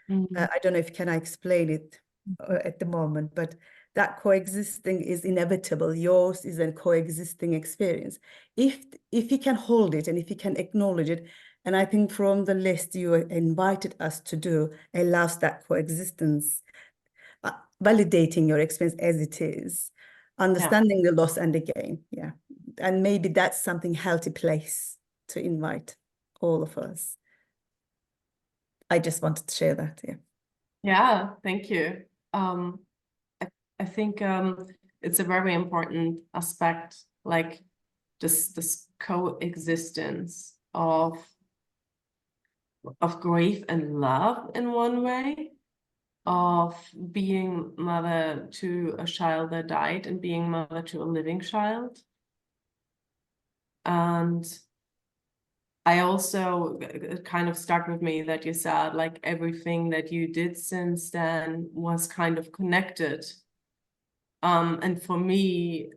I don't know if can I explain it at the moment, but that coexisting is inevitable. Yours is a coexisting experience. If you can hold it and if you can acknowledge it, and I think from the list you invited us to do allows that coexistence, validating your experience as it is, understanding the loss and the gain. Yeah. And maybe that's something healthy place to invite all of us. I just wanted to share that. Yeah. Yeah, thank you. I think it's a very important aspect, like this coexistence of grief and love in one way, of being mother to a child that died and being mother to a living child. And I also, it kind of stuck with me that you said, like, everything that you did since then was kind of connected. And for me,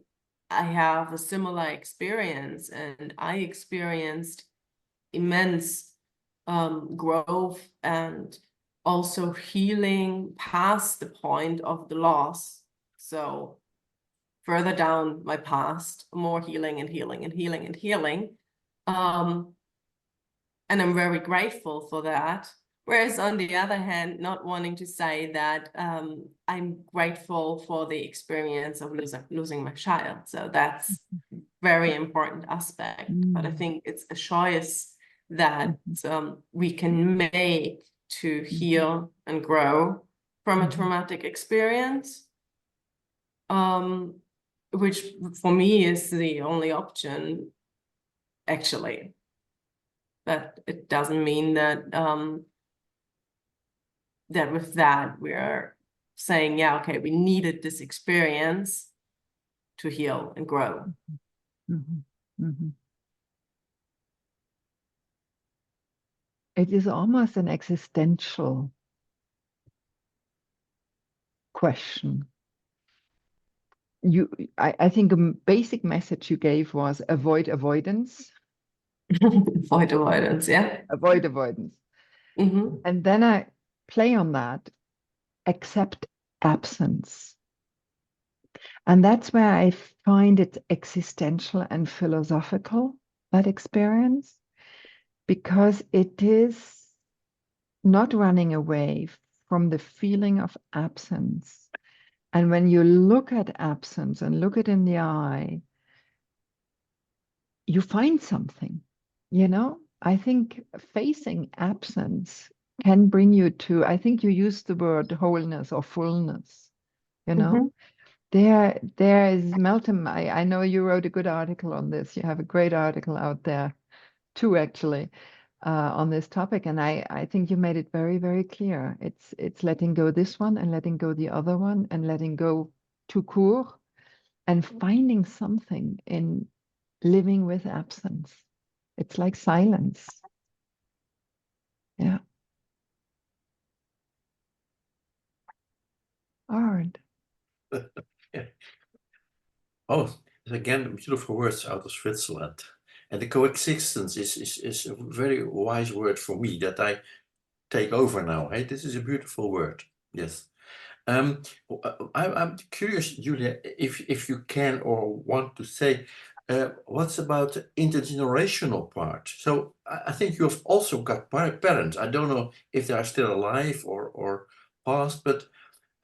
I have a similar experience, and I experienced immense growth and also healing past the point of the loss. So further down my past, more healing and healing and healing and healing. And I'm very grateful for that. Whereas on the other hand, not wanting to say that I'm grateful for the experience of losing my child. So that's very important aspect, but I think it's a choice that we can make to heal and grow from a traumatic experience, which for me is the only option, actually. But it doesn't mean that that with that we're saying, yeah, okay, we needed this experience to heal and grow. It is almost an existential question. I think a basic message you gave was avoid avoidance. Avoid avoidance, yeah. Avoid avoidance. And then I play on that, accept absence. And that's where I find it existential and philosophical, that experience, because it is not running away from the feeling of absence. And when you look at absence and look it in the eye, you find something, you know? I think facing absence can bring you to, I think you used the word wholeness or fullness, you know? There is Melton. I know you wrote a good article on this. You have a great article out there too, actually, on this topic. And I think you made it very, very clear. It's letting go this one and letting go the other one and letting go tout court and finding something in living with absence. It's like silence. Yeah. Hard. Yeah. Oh, again, beautiful words out of Switzerland. And the coexistence is a very wise word for me that I take over now. Hey, this is a beautiful word. Yes. I'm curious, Julia, if you can or want to say, what's about the intergenerational part? So I think you have also got parents. I don't know if they are still alive or past, but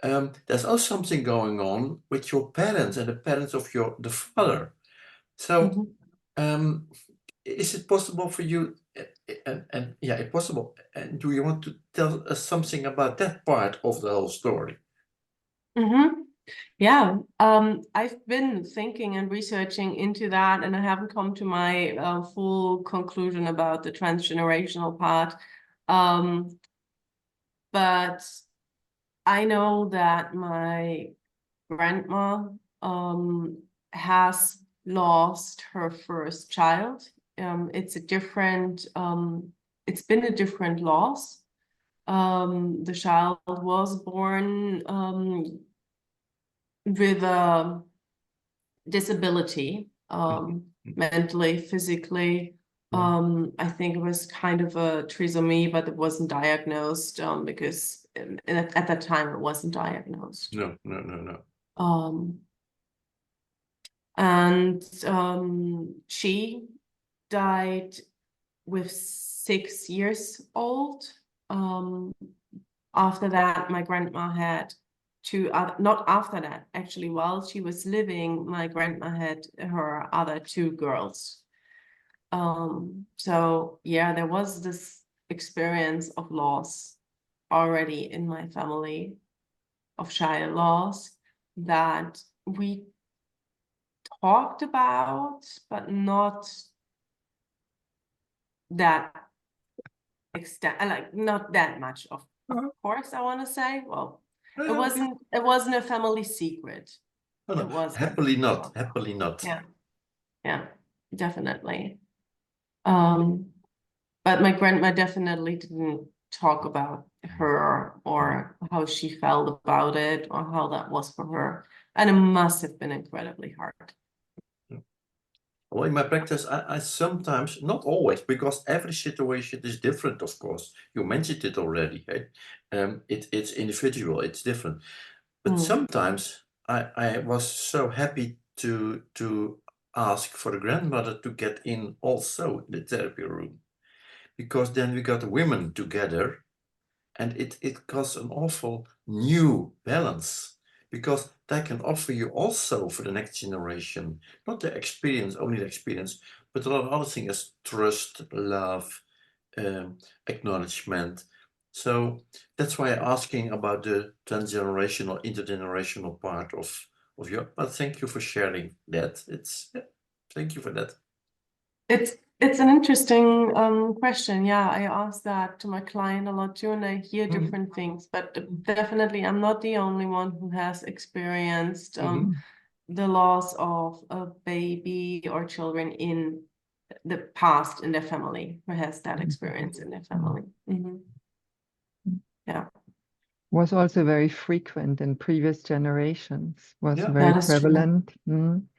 there's also something going on with your parents and the parents of the father. So is it possible for you, and yeah, it's possible, and do you want to tell us something about that part of the whole story? Yeah, I've been thinking and researching into that, and I haven't come to my full conclusion about the transgenerational part. But I know that my grandma has lost her first child. It's been a different loss. The child was born with a disability, mentally, physically. I think it was kind of a trisomy, but it wasn't diagnosed because at that time it wasn't diagnosed. No. And she died with 6 years old. After that, my grandma had not after that, actually, while she was living, my grandma had her other 2 girls. So yeah, there was this experience of loss already in my family, of child loss, that we talked about, but not that extent, like not that much of course, I want to say. Well, it wasn't a family secret. No. It was happily not. Yeah, definitely. But my grandma definitely didn't talk about her or how she felt about it or how that was for her. And it must have been incredibly hard. Well, in my practice, I sometimes, not always, because every situation is different, of course. You mentioned it already. Right? It's individual, it's different. But sometimes I was so happy to ask for the grandmother to get in also in the therapy room. Because then we got the women together and it caused an awful new balance because they can offer you also for the next generation, not the experience, only the experience, but a lot of other things as trust, love, acknowledgement. So that's why I'm asking about the transgenerational, intergenerational part of your, but thank you for sharing that. Thank you for that. It's an interesting question. Yeah, I ask that to my client a lot too, and I hear different things. But definitely, I'm not the only one who has experienced the loss of a baby or children in the past in their family, who has that experience in their family. Yeah. Was also very frequent in previous generations, was Yeah, very that is true. prevalent.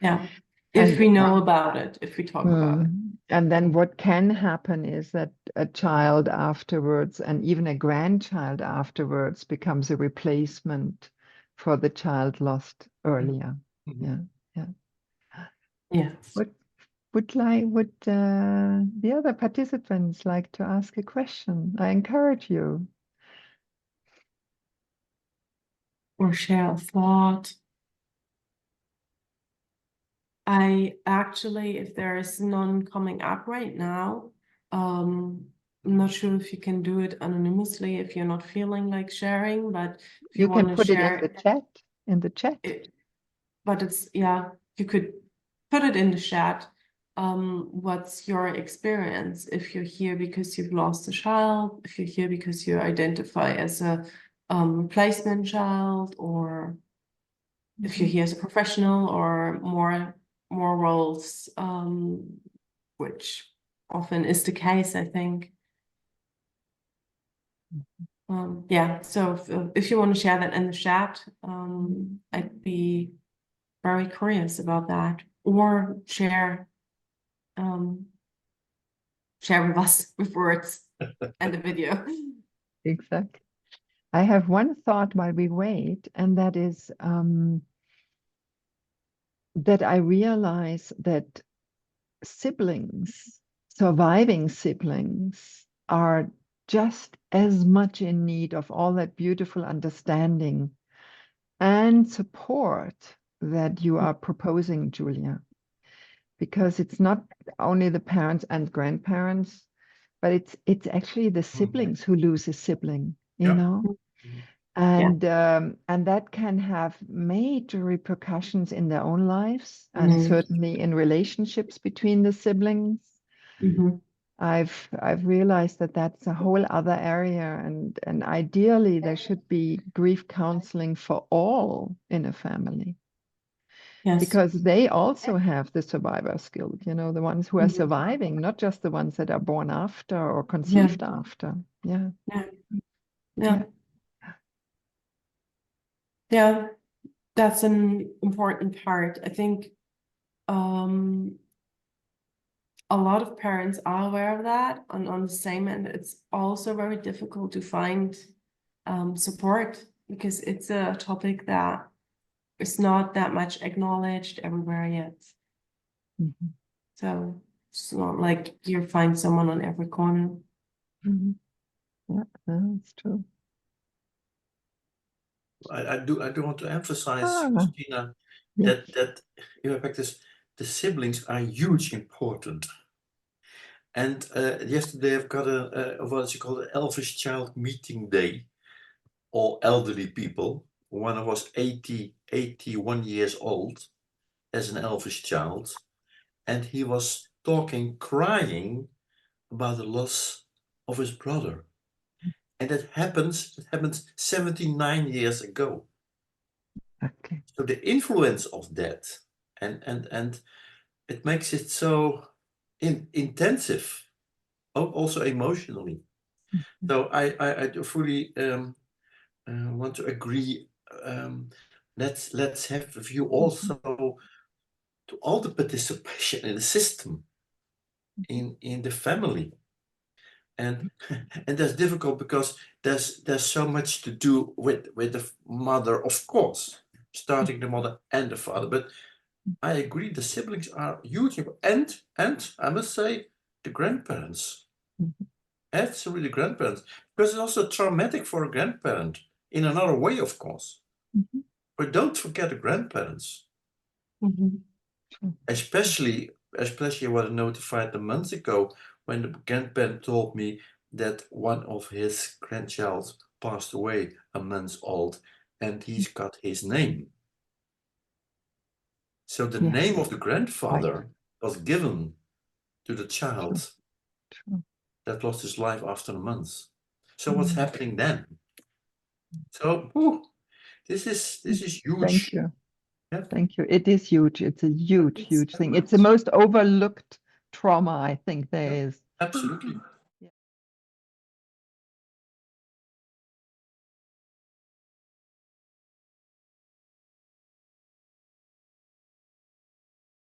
Yeah. If And we know about it, if we talk about it. And then what can happen is that a child afterwards, and even a grandchild afterwards, becomes a replacement for the child lost earlier. Yeah. Yes. Would the other participants like to ask a question? I encourage you. Or share a thought. I actually, if there is none coming up right now, I'm not sure if you can do it anonymously if you're not feeling like sharing, but if you can want to put share it in the chat. But it's, yeah, you could put it in the chat. What's your experience if you're here because you've lost a child, if you're here because you identify as a replacement child, or if you're here as a professional, or more roles, which often is the case, I think. Yeah, so if you want to share that in the chat, I'd be very curious about that, or share with us with words and the video. Exactly. I have one thought while we wait, and that is that I realize that surviving siblings, are just as much in need of all that beautiful understanding and support that you are proposing, Julia. Because it's not only the parents and grandparents, but it's actually the siblings who lose a sibling, you know? And that can have major repercussions in their own lives, and certainly in relationships between the siblings. I've realized that that's a whole other area, and ideally there should be grief counseling for all in a family. Yes. Because they also have the survivor skill, you know, the ones who are surviving, not just the ones that are born after or conceived after. Yeah, that's an important part. I think a lot of parents are aware of that. On the same end, it's also very difficult to find support, because it's a topic that is not that much acknowledged everywhere yet. So it's not like you find someone on every corner. Yeah, that's true. I do want to emphasize, Kristina, that in fact the siblings are hugely important. And yesterday I've got what's it called, an Elvish Child Meeting Day, all elderly people. One was 81 years old as an Elvish child, and he was crying about the loss of his brother. And it happened 79 years ago. Okay. So the influence of that, and it makes it so intensive, also emotionally. So I do fully want to agree. Let's have a view also to all the participation in the system, in the family. And that's difficult because there's so much to do with the mother, of course, starting the mother and the father. But I agree, the siblings are huge, and I must say the grandparents. Absolutely, the grandparents, because it's also traumatic for a grandparent in another way, of course. But don't forget the grandparents. Mhm. Especially I was notified a month ago when the grandparent told me that one of his grandchildren passed away a month old, and he's got his name. So the Yes. name of the grandfather was given to the child True. that lost his life after a month. So what's happening then? So this is huge. Thank you. Yeah. Thank you. It is huge. It's a huge, It's huge thing. so It's the most overlooked trauma I think there is. Absolutely.